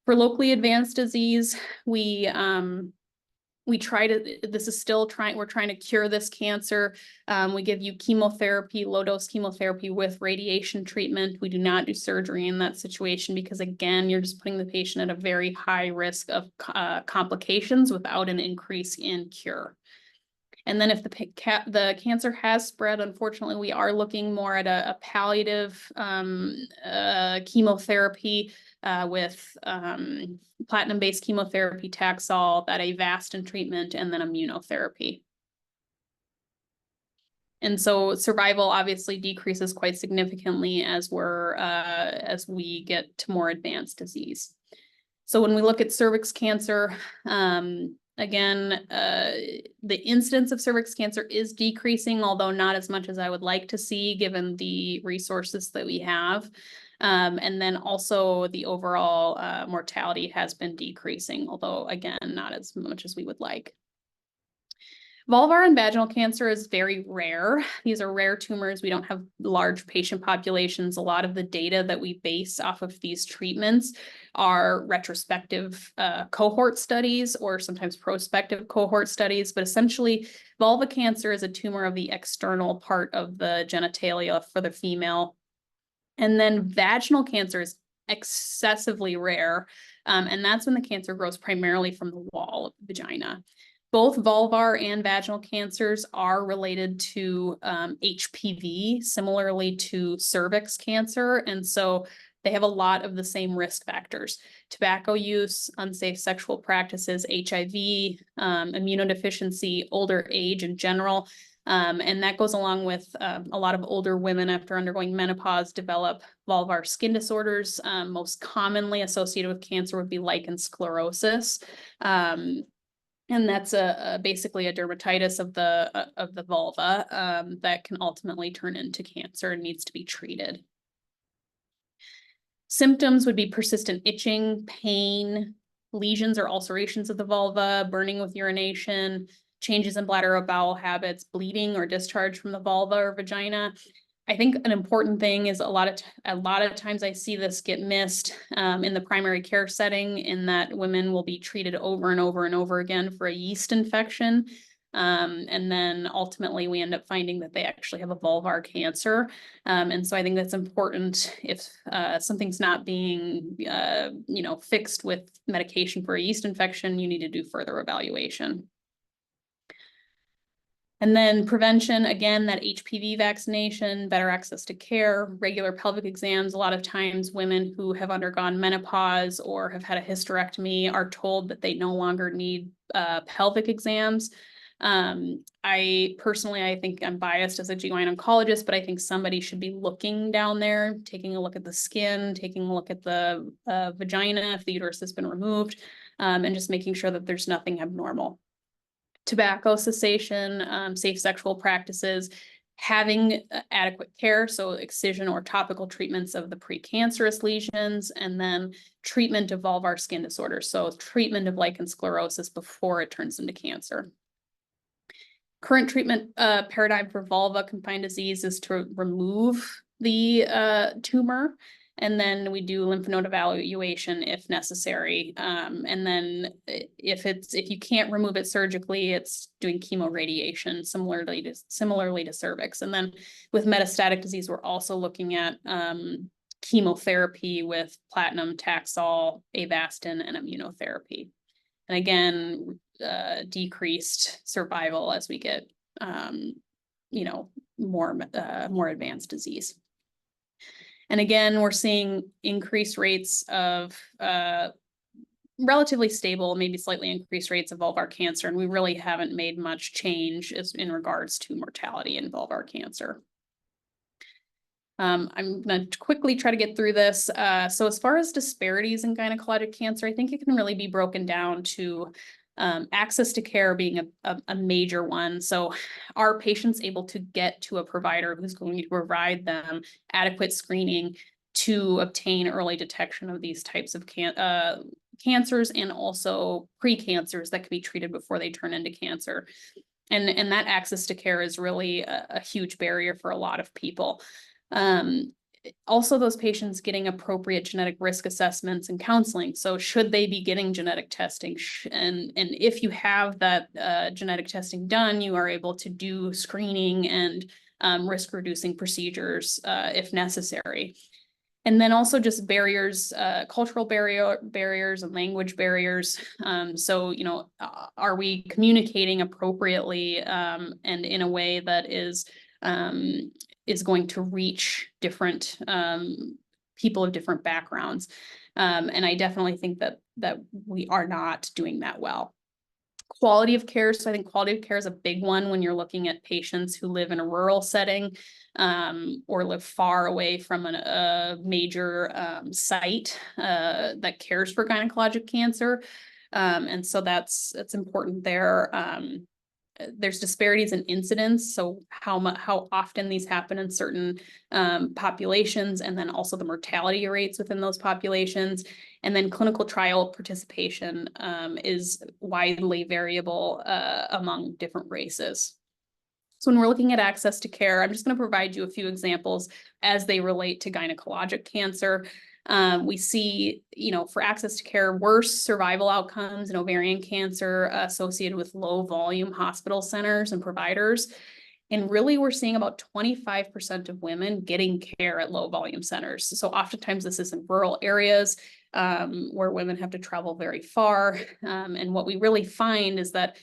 For locally advanced disease, we're trying to cure this cancer. We give you chemotherapy, low dose chemotherapy with radiation treatment. We do not do surgery in that situation, because again, you're just putting the patient at a very high risk of complications without an increase in cure. And then if the cancer has spread, unfortunately, we are looking more at a palliative chemotherapy with platinum-based chemotherapy, Taxol, that Avastin treatment, and then immunotherapy. And so survival obviously decreases quite significantly as we get to more advanced disease. So when we look at cervix cancer, again, the incidence of cervix cancer is decreasing, although not as much as I would like to see given the resources that we have. And then also the overall mortality has been decreasing, although again, not as much as we would like. Vulvar and vaginal cancer is very rare. These are rare tumors. We don't have large patient populations. A lot of the data that we base off of these treatments are retrospective cohort studies, or sometimes prospective cohort studies. But essentially, vulva cancer is a tumor of the external part of the genitalia for the female. And then vaginal cancer is excessively rare. And that's when the cancer grows primarily from the wall of the vagina. Both vulvar and vaginal cancers are related to HPV, similarly to cervix cancer. And so they have a lot of the same risk factors: tobacco use, unsafe sexual practices, HIV, immunodeficiency, older age in general. And that goes along with a lot of older women after undergoing menopause develop vulvar skin disorders. Most commonly associated with cancer would be lichen sclerosis. And that's basically a dermatitis of the vulva that can ultimately turn into cancer and needs to be treated. Symptoms would be persistent itching, pain, lesions or ulcerations of the vulva, burning with urination, changes in bladder or bowel habits, bleeding or discharge from the vulva or vagina. I think an important thing is a lot of times I see this get missed in the primary care setting, in that women will be treated over and over and over again for a yeast infection. And then ultimately we end up finding that they actually have a vulvar cancer. And so I think that's important. If something's not being fixed with medication for a yeast infection, you need to do further evaluation. And then prevention, again, that HPV vaccination, better access to care, regular pelvic exams. A lot of times women who have undergone menopause or have had a hysterectomy are told that they no longer need pelvic exams. I think I'm biased as a GYN oncologist, but I think somebody should be looking down there, taking a look at the skin, taking a look at the vagina if the uterus has been removed, and just making sure that there's nothing abnormal. Tobacco cessation, safe sexual practices, having adequate care, so excision or topical treatments of the precancerous lesions, and then treatment of vulvar skin disorders, so treatment of lichen sclerosus before it turns into cancer. Current treatment paradigm for vulva confined disease is to remove the tumor, and then we do lymph node evaluation if necessary. And then if you can't remove it surgically, it's doing chemoradiation similarly to cervix. And then with metastatic disease, we're also looking at chemotherapy with platinum, Taxol, Avastin, and immunotherapy. And again, decreased survival as we get, more advanced disease. And again, we're seeing increased rates of relatively stable, maybe slightly increased rates of vulvar cancer, and we really haven't made much change in regards to mortality in vulvar cancer. I'm going to quickly try to get through this. So as far as disparities in gynecologic cancer, I think it can really be broken down to access to care being a major one. So are patients able to get to a provider who's going to provide them adequate screening to obtain early detection of these types of cancers and also precancers that can be treated before they turn into cancer? And that access to care is really a huge barrier for a lot of people. Also, those patients getting appropriate genetic risk assessments and counseling. So should they be getting genetic testing? And if you have that genetic testing done, you are able to do screening and risk reducing procedures if necessary. And then also just barriers, cultural barriers and language barriers. So, are we communicating appropriately and in a way that is going to reach different people of different backgrounds? And I definitely think that we are not doing that well. Quality of care. So I think quality of care is a big one when you're looking at patients who live in a rural setting or live far away from a major site that cares for gynecologic cancer. And so that's important there. There's disparities in incidence, so how often these happen in certain populations, and then also the mortality rates within those populations. And then clinical trial participation is widely variable among different races. So when we're looking at access to care, I'm just going to provide you a few examples as they relate to gynecologic cancer. We see, for access to care, worse survival outcomes in ovarian cancer associated with low volume hospital centers and providers. And really, we're seeing about 25% of women getting care at low volume centers. So oftentimes this is in rural areas where women have to travel very far. And what we really find is that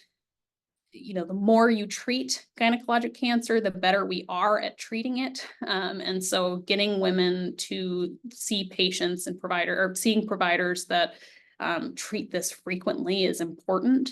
the more you treat gynecologic cancer, the better we are at treating it. And so getting women to see patients and seeing providers that treat this frequently is important.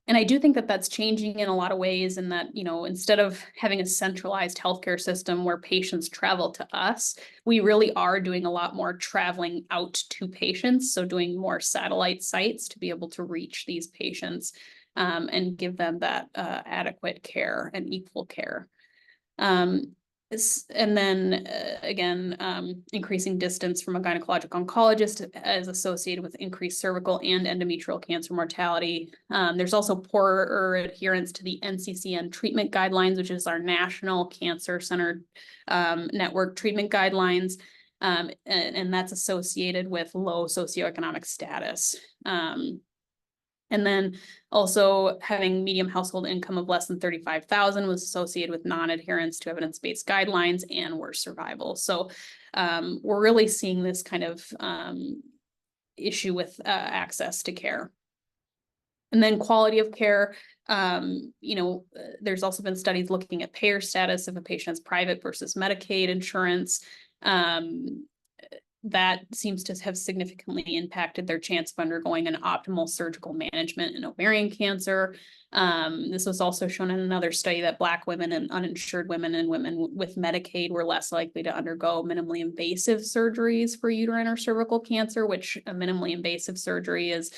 And I do think that that's changing in a lot of ways, in that, instead of having a centralized healthcare system where patients travel to us, we really are doing a lot more traveling out to patients. So doing more satellite sites to be able to reach these patients and give them that adequate care and equal care. And then again, increasing distance from a gynecologic oncologist is associated with increased cervical and endometrial cancer mortality. There's also poorer adherence to the NCCN treatment guidelines, which is our national cancer-centered network treatment guidelines. And that's associated with low socioeconomic status. And then also having medium household income of less than 35,000 was associated with non-adherence to evidence-based guidelines and worse survival. So we're really seeing this kind of issue with access to care. And then quality of care, there's also been studies looking at payer status if a patient has private versus Medicaid insurance. That seems to have significantly impacted their chance of undergoing an optimal surgical management in ovarian cancer. This was also shown in another study that Black women and uninsured women and women with Medicaid were less likely to undergo minimally invasive surgeries for uterine or cervical cancer, which a minimally invasive surgery is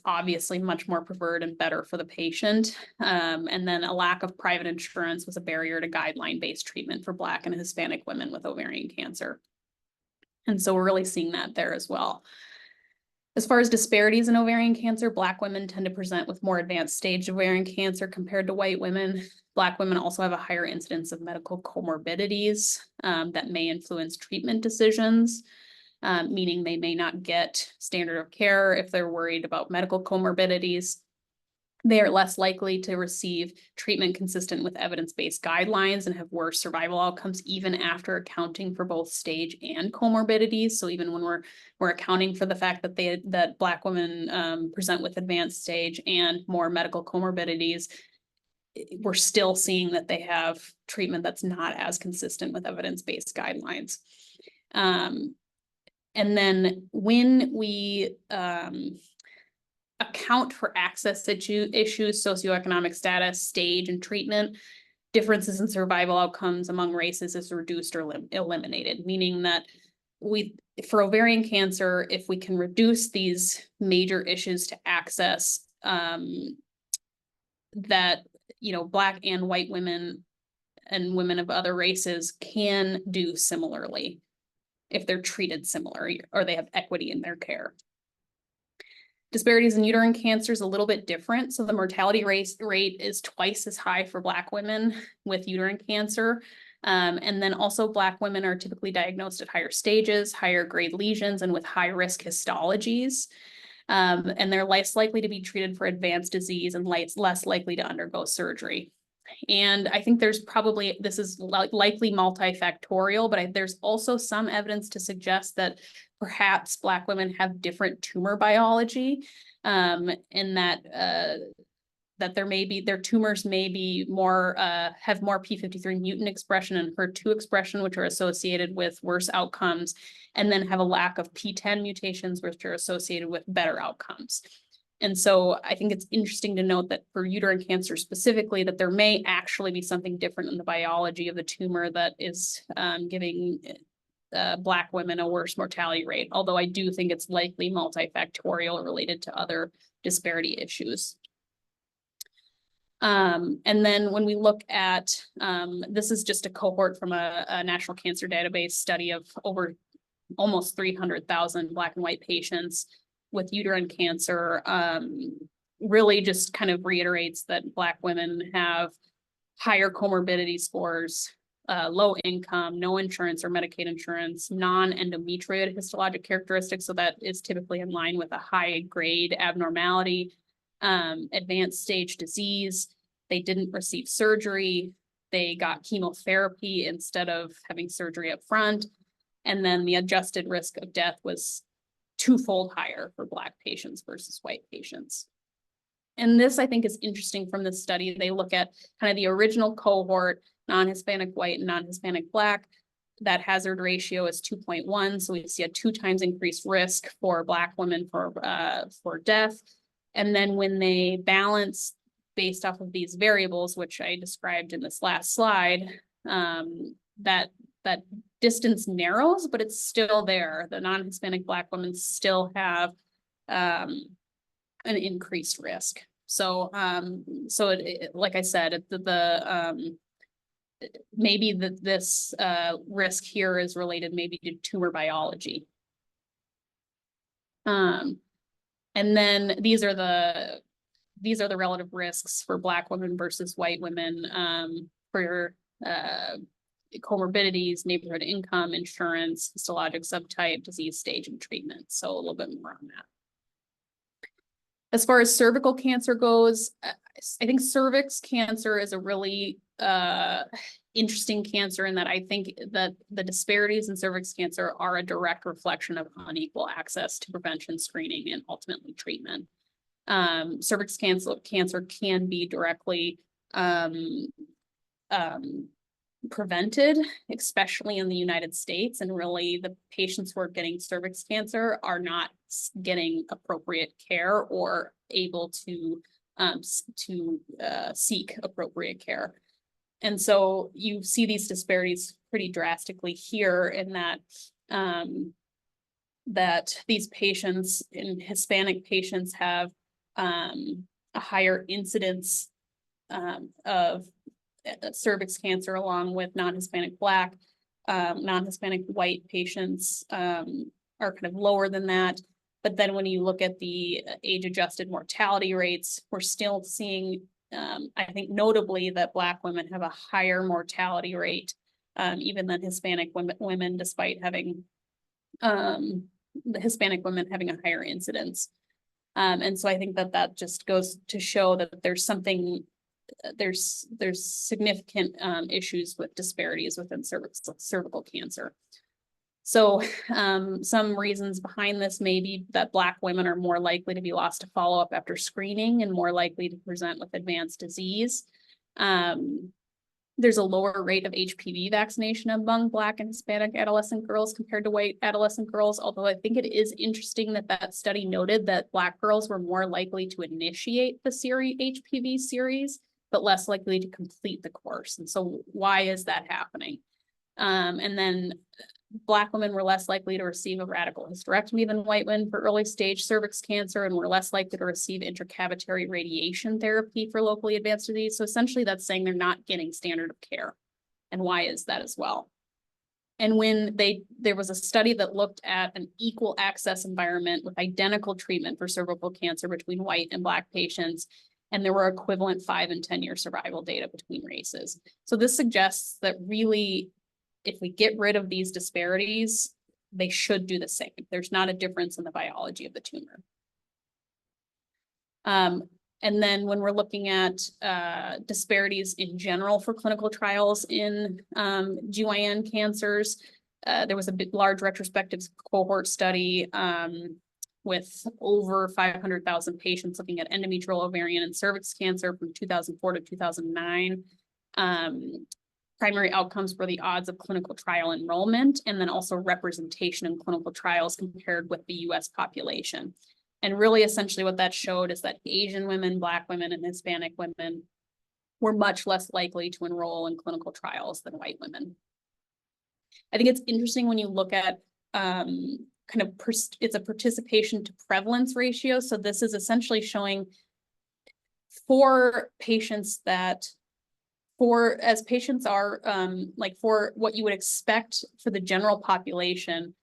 obviously much more preferred and better for the patient. And then a lack of private insurance was a barrier to guideline-based treatment for Black and Hispanic women with ovarian cancer. And so we're really seeing that there as well. As far as disparities in ovarian cancer, Black women tend to present with more advanced stage ovarian cancer compared to white women. Black women also have a higher incidence of medical comorbidities that may influence treatment decisions, meaning they may not get standard of care if they're worried about medical comorbidities. They are less likely to receive treatment consistent with evidence-based guidelines and have worse survival outcomes even after accounting for both stage and comorbidities. So even when we're accounting for the fact that Black women present with advanced stage and more medical comorbidities, we're still seeing that they have treatment that's not as consistent with evidence-based guidelines. And then when we account for access issues, socioeconomic status, stage, and treatment, differences in survival outcomes among races is reduced or eliminated, meaning that for ovarian cancer, if we can reduce these major issues to access, that, Black and white women and women of other races can do similarly if they're treated similarly or they have equity in their care. Disparities in uterine cancer is a little bit different. So the mortality rate is twice as high for Black women with uterine cancer. And then also Black women are typically diagnosed at higher stages, higher grade lesions, and with high risk histologies. And they're less likely to be treated for advanced disease and less likely to undergo surgery. And I think this is likely multifactorial, but there's also some evidence to suggest that perhaps Black women have different tumor biology, and that their tumors may be more, have more p53 mutant expression and HER2 expression, which are associated with worse outcomes, and then have a lack of p10 mutations, which are associated with better outcomes. And so I think it's interesting to note that for uterine cancer specifically, that there may actually be something different in the biology of the tumor that is giving Black women a worse mortality rate, although I do think it's likely multifactorial related to other disparity issues. And then when we look at, this is just a cohort from a National Cancer Database study of over almost 300,000 Black and white patients with uterine cancer, really just kind of reiterates that Black women have higher comorbidity scores, low income, no insurance or Medicaid insurance, non-endometrioid histologic characteristics. So that is typically in line with a high grade abnormality, advanced stage disease. They didn't receive surgery. They got chemotherapy instead of having surgery up front. And then the adjusted risk of death was twofold higher for Black patients versus white patients. And this, I think, is interesting from this study. They look at kind of the original cohort, non-Hispanic white and non-Hispanic Black. That hazard ratio is 2.1. So we see a 2 times increased risk for Black women for death. And then when they balance based off of these variables, which I described in this last slide, that distance narrows, but it's still there. The non-Hispanic Black women still have an increased risk. So, like I said, maybe this risk here is related maybe to tumor biology. And then these are the relative risks for Black women versus white women for comorbidities, neighborhood income, insurance, histologic subtype, disease stage, and treatment. So a little bit more on that. As far as cervical cancer goes, I think cervix cancer is a really interesting cancer in that I think that the disparities in cervix cancer are a direct reflection of unequal access to prevention, screening, and ultimately treatment. cervix cancer can be directly prevented, especially in the United States. And really, the patients who are getting cervix cancer are not getting appropriate care or able to seek appropriate care. And so you see these disparities pretty drastically here in that that these patients, in Hispanic patients, have a higher incidence of cervix cancer, along with non-Hispanic Black, non-Hispanic white patients are kind of lower than that. But then when you look at the age-adjusted mortality rates, we're still seeing, I think notably, that Black women have a higher mortality rate, even than Hispanic women, despite having the Hispanic women having a higher incidence. And so I think that just goes to show that there's something, there's significant issues with disparities within cervical cancer. So some reasons behind this may be that Black women are more likely to be lost to follow-up after screening and more likely to present with advanced disease. There's a lower rate of HPV vaccination among Black and Hispanic adolescent girls compared to white adolescent girls, although I think it is interesting that that study noted that Black girls were more likely to initiate the HPV series, but less likely to complete the course. And so why is that happening? And then Black women were less likely to receive a radical hysterectomy than white women for early stage cervix cancer, and were less likely to receive intracavitary radiation therapy for locally advanced disease. So essentially that's saying they're not getting standard of care. And why is that as well? And when there was a study that looked at an equal access environment with identical treatment for cervical cancer between white and Black patients, and there were equivalent 5 and 10-year survival data between races. So this suggests that really, if we get rid of these disparities, they should do the same. There's not a difference in the biology of the tumor. And then when we're looking at disparities in general for clinical trials in GYN cancers, there was a large retrospective cohort study with over 500,000 patients looking at endometrial, ovarian, and cervix cancer from 2004 to 2009. Primary outcomes were the odds of clinical trial enrollment, and then also representation in clinical trials compared with the US population. And really, essentially what that showed is that Asian women, Black women, and Hispanic women were much less likely to enroll in clinical trials than white women. I think it's interesting when you look at it's a participation to prevalence ratio. So this is essentially showing for patients that as patients are for what you would expect for the general population,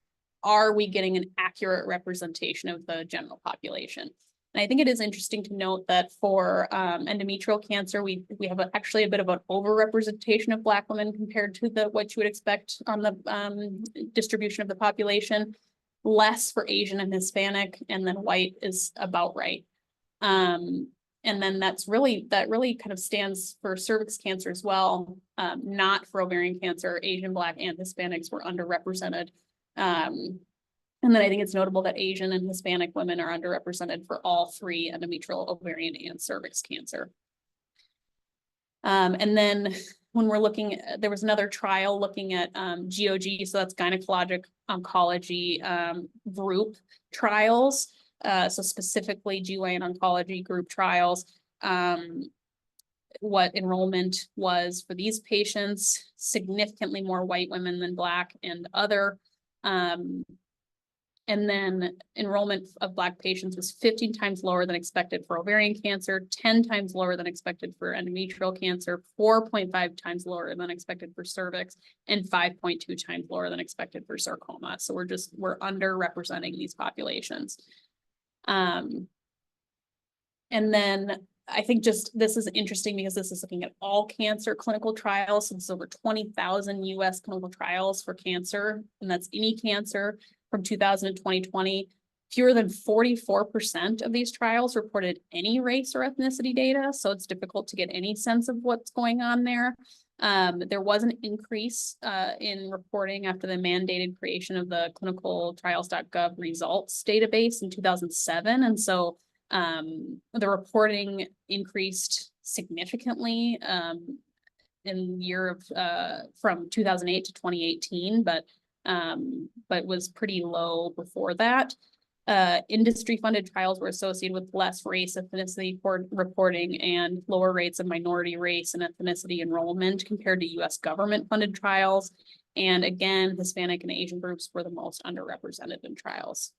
are we getting an accurate representation of the general population? And I think it is interesting to note that for endometrial cancer, we have actually a bit of an overrepresentation of Black women compared to what you would expect on the distribution of the population, less for Asian and Hispanic, and then white is about right. And then that really kind of stands for cervix cancer as well, not for ovarian cancer. Asian, Black, and Hispanics were underrepresented. And then I think it's notable that Asian and Hispanic women are underrepresented for all three: endometrial, ovarian, and cervix cancer. And then when we're looking, there was another trial looking at GOG, so that's Gynecologic Oncology group trials. So specifically GYN oncology group trials, what enrollment was for these patients: significantly more white women than Black and other. And then enrollment of Black patients was 15 times lower than expected for ovarian cancer, 10 times lower than expected for endometrial cancer, 4.5 times lower than expected for cervix, and 5.2 times lower than expected for sarcoma. So we're underrepresenting these populations. And then I think this is interesting because this is looking at all cancer clinical trials. So it's over 20,000 US clinical trials for cancer, and that's any cancer from 2000 to 2020. Fewer than 44% of these trials reported any race or ethnicity data, so it's difficult to get any sense of what's going on there. There was an increase in reporting after the mandated creation of the clinicaltrials.gov results database in 2007. And so The reporting increased significantly in the year of from 2008 to 2018, but was pretty low before that. Industry-funded trials were associated with less race ethnicity reporting and lower rates of minority race and ethnicity enrollment compared to U.S. government-funded trials. And again, Hispanic and Asian groups were the most underrepresented in trials.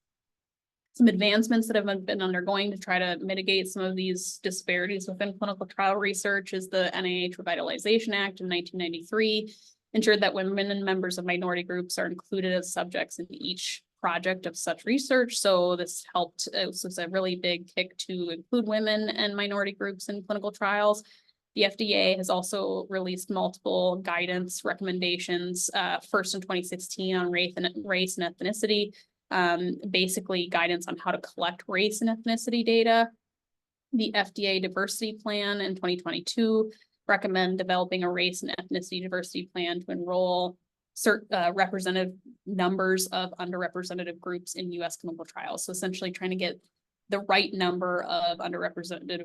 Some advancements that have been undergoing to try to mitigate some of these disparities within clinical trial research is the NIH Revitalization Act in 1993, ensured that women and members of minority groups are included as subjects in each project of such research. So this helped, it was a really big kick to include women and minority groups in clinical trials. The FDA has also released multiple guidance recommendations, first in 2016 on race and ethnicity, basically guidance on how to collect race and ethnicity data. The FDA diversity plan in 2022 recommend developing a race and ethnicity diversity plan to enroll representative numbers of underrepresented groups in U.S. clinical trials. So essentially trying to get the right number of underrepresented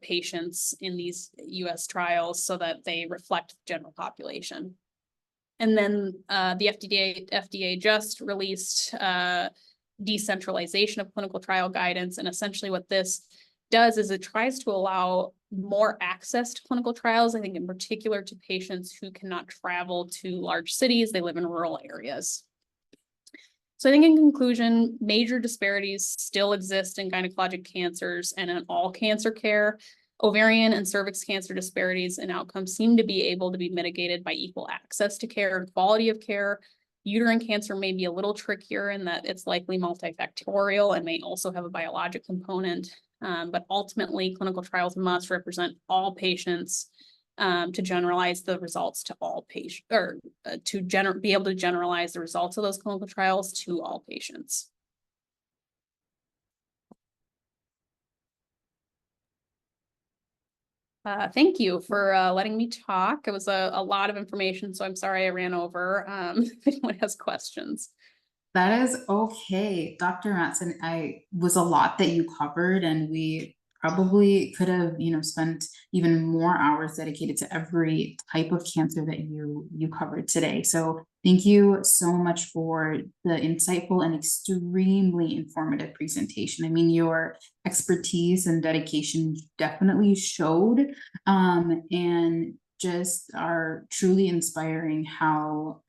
patients in these U.S. trials so that they reflect the general population. And then the FDA just released decentralization of clinical trial guidance. And essentially what this does is it tries to allow more access to clinical trials, I think in particular to patients who cannot travel to large cities, they live in rural areas. So I think in conclusion, major disparities still exist in gynecologic cancers and in all cancer care. Ovarian and cervix cancer disparities in outcomes seem to be able to be mitigated by equal access to care and quality of care. Uterine cancer may be a little trickier in that it's likely multifactorial and may also have a biologic component. But ultimately, clinical trials must represent all patients to generalize the results to all patients, or be able to generalize the results of those clinical trials to all patients. Thank you for letting me talk. It was a lot of information, so I'm sorry I ran over. If anyone has questions. That is okay. Dr. Mattson, was a lot that you covered, and we probably could have, spent even more hours dedicated to every type of cancer that you covered today. So thank you so much for the insightful and extremely informative presentation. I mean, your expertise and dedication definitely showed, and just are truly inspiring how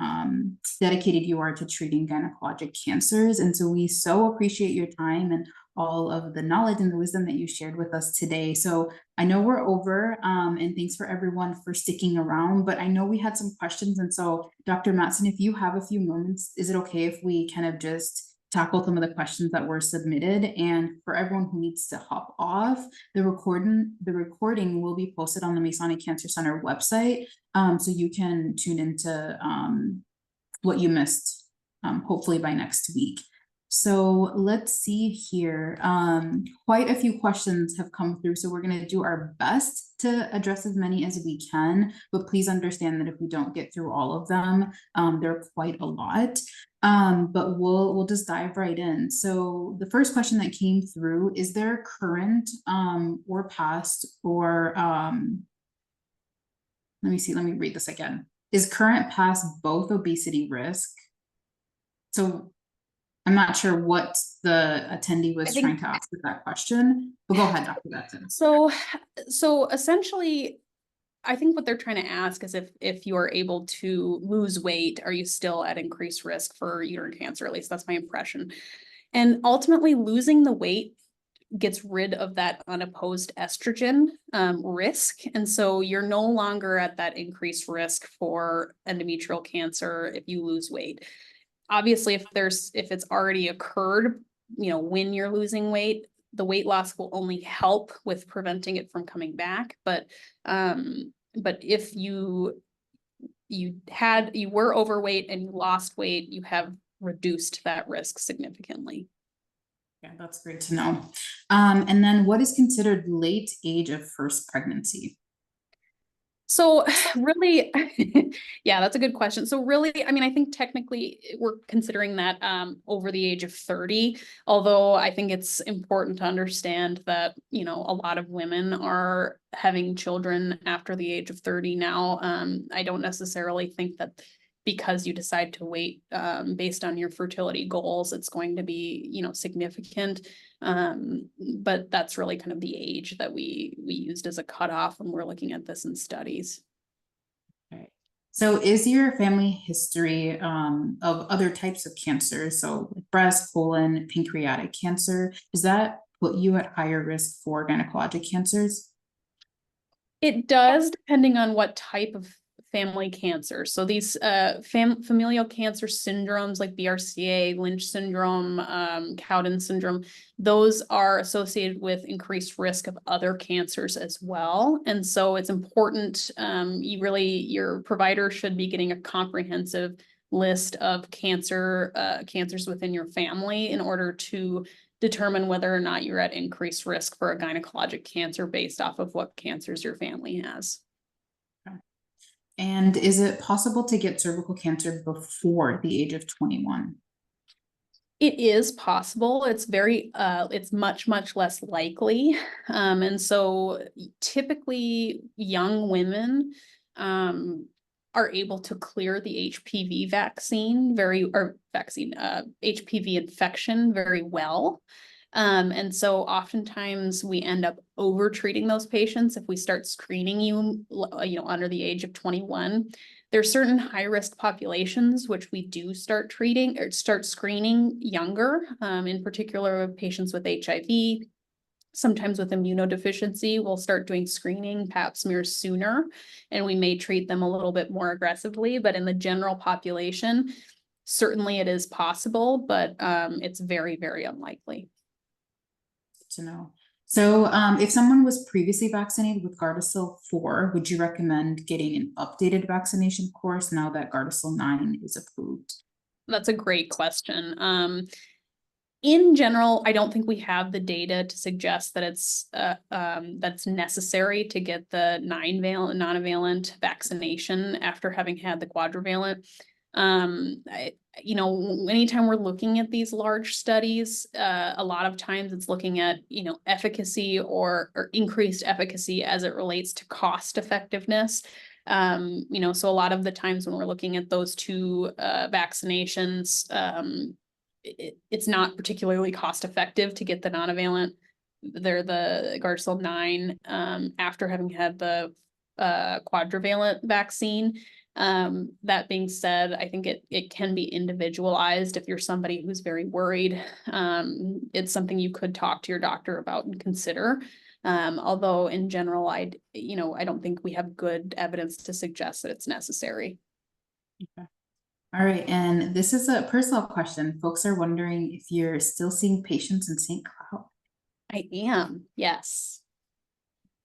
dedicated you are to treating gynecologic cancers. And so we so appreciate your time and all of the knowledge and the wisdom that you shared with us today. So I know we're over, and thanks for everyone for sticking around, but I know we had some questions. And so Dr. Mattson, if you have a few moments, is it okay if we kind of just tackle some of the questions that were submitted? And for everyone who needs to hop off, the recording will be posted on the Masonic Cancer Center website, so you can tune into what you missed, hopefully by next week. So let's see here. Quite a few questions have come through, so we're going to do our best to address as many as we can, but please understand that if we don't get through all of them, there are quite a lot. But we'll just dive right in. So the first question that came through, is there current or past, or let me read this again. Is current past both obesity risk? So I'm not sure what the attendee was trying to ask with that question, but go ahead, Dr. Mattson. So essentially, I think what they're trying to ask is if you are able to lose weight, are you still at increased risk for uterine cancer? At least that's my impression. And ultimately, losing the weight gets rid of that unopposed estrogen risk. And so you're no longer at that increased risk for endometrial cancer if you lose weight. Obviously, if it's already occurred, when you're losing weight, the weight loss will only help with preventing it from coming back. But if you were overweight and you lost weight, you have reduced that risk significantly. Yeah, that's great to know. And then what is considered late age of first pregnancy? So really, yeah, that's a good question. So really, I mean, I think technically we're considering that over the age of 30, although I think it's important to understand that, you know, a lot of women are having children after the age of 30 now. I don't necessarily think that because you decide to wait based on your fertility goals, it's going to be, you know, significant. But that's really kind of the age that we used as a cutoff when we're looking at this in studies. Okay. So is your family history of other types of cancer, so like breast, colon, pancreatic cancer, does that put you at higher risk for gynecologic cancers? It does, depending on what type of family cancer. So these familial cancer syndromes like BRCA, Lynch syndrome, Cowden syndrome, those are associated with increased risk of other cancers as well. And so it's important, your provider should be getting a comprehensive list of cancers within your family in order to determine whether or not you're at increased risk for a gynecologic cancer based off of what cancers your family has. And is it possible to get cervical cancer before the age of 21? It is possible. It's much less likely. And so typically young women, are able to clear the HPV HPV infection very well. And so oftentimes we end up over treating those patients if we start screening under the age of 21. There are certain high risk populations which we do start treating or start screening younger, in particular patients with HIV. Sometimes with immunodeficiency, we'll start doing screening pap smears sooner, and we may treat them a little bit more aggressively. But in the general population, certainly it is possible, but it's very unlikely. To know. So if someone was previously vaccinated with Gardasil 4, would you recommend getting an updated vaccination course now that Gardasil 9 is approved? That's a great question. In general, I don't think we have the data to suggest that that's necessary to get the 9-valent, non-valent vaccination after having had the quadrivalent. Anytime we're looking at these large studies, a lot of times it's looking at, efficacy or increased efficacy as it relates to cost effectiveness. So a lot of the times when we're looking at those two vaccinations, it's not particularly cost effective to get the non-valent. They're the Gardasil 9 after having had the quadrivalent vaccine. That being said, I think it can be individualized if you're somebody who's very worried. It's something you could talk to your doctor about and consider. Although in general, I don't think we have good evidence to suggest that it's necessary. Okay. All right, and this is a personal question. Folks are wondering if you're still seeing patients in St. Cloud. I am, yes.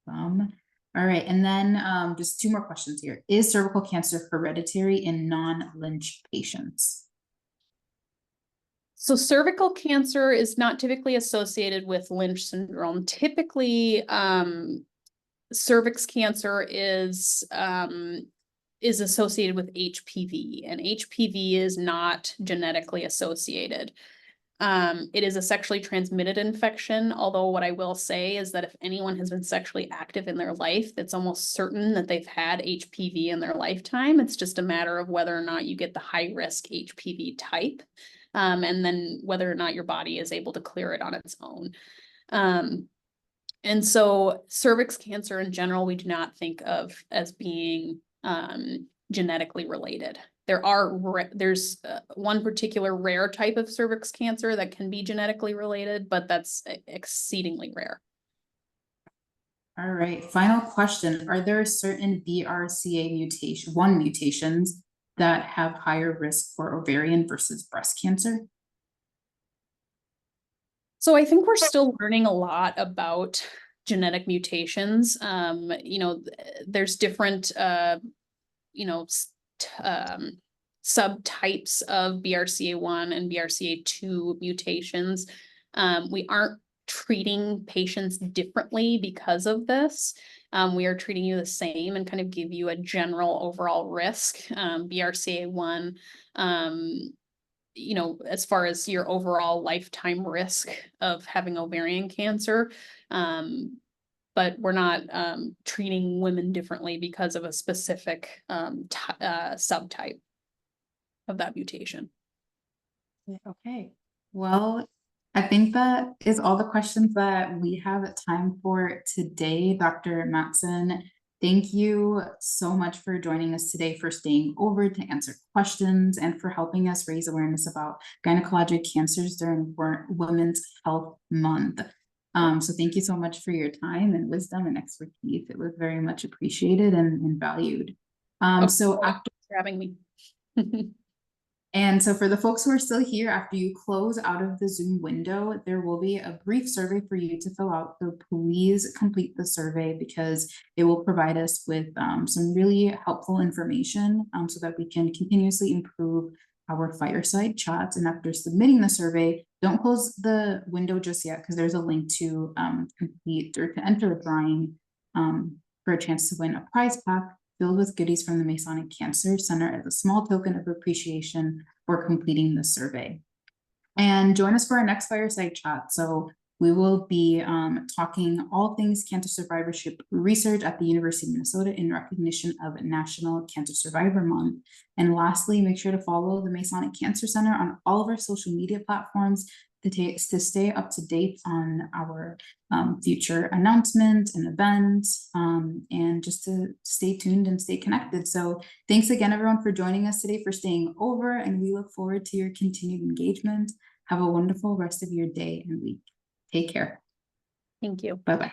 All right, and then just two more questions here. Is cervical cancer hereditary in non-Lynch patients? So cervical cancer is not typically associated with Lynch syndrome. Typically, cervix cancer is associated with HPV, and HPV is not genetically associated. It is a sexually transmitted infection, although what I will say is that if anyone has been sexually active in their life, it's almost certain that they've had HPV in their lifetime. It's just a matter of whether or not you get the high risk HPV type, and then whether or not your body is able to clear it on its own. And so cervix cancer in general, we do not think of as being genetically related. There's one particular rare type of cervix cancer that can be genetically related, but that's exceedingly rare. All right, final question. Are there certain BRCA mutations that have higher risk for ovarian versus breast cancer? So I think we're still learning a lot about genetic mutations. There's different, subtypes of BRCA1 and BRCA2 mutations. We aren't treating patients differently because of this. We are treating you the same and kind of give you a general overall risk, BRCA1, you know, as far as your overall lifetime risk of having ovarian cancer. But we're not treating women differently because of a specific subtype of that mutation. Okay, well, I think that is all the questions that we have time for today. Dr. Mattson, thank you so much for joining us today, for staying over to answer questions and for helping us raise awareness about gynecologic cancers during Women's Health Month. So thank you so much for your time and wisdom and expertise. It was very much appreciated and valued. So after for having me. And so for the folks who are still here, after you close out of the Zoom window, there will be a brief survey for you to fill out. So please complete the survey, because it will provide us with some really helpful information so that we can continuously improve our fireside chats. And after submitting the survey, don't close the window just yet, because there's a link to complete or to enter a drawing for a chance to win a prize pack filled with goodies from the Masonic Cancer Center as a small token of appreciation for completing the survey. And join us for our next fireside chat. So we will be talking all things cancer survivorship research at the University of Minnesota in recognition of National Cancer Survivor Month. And lastly, make sure to follow the Masonic Cancer Center on all of our social media platforms to stay up to date on our future announcements and events, and just to stay tuned and stay connected. So thanks again, everyone, for joining us today, for staying over, and we look forward to your continued engagement. Have a wonderful rest of your day and week. Take care. Thank you. Bye-bye.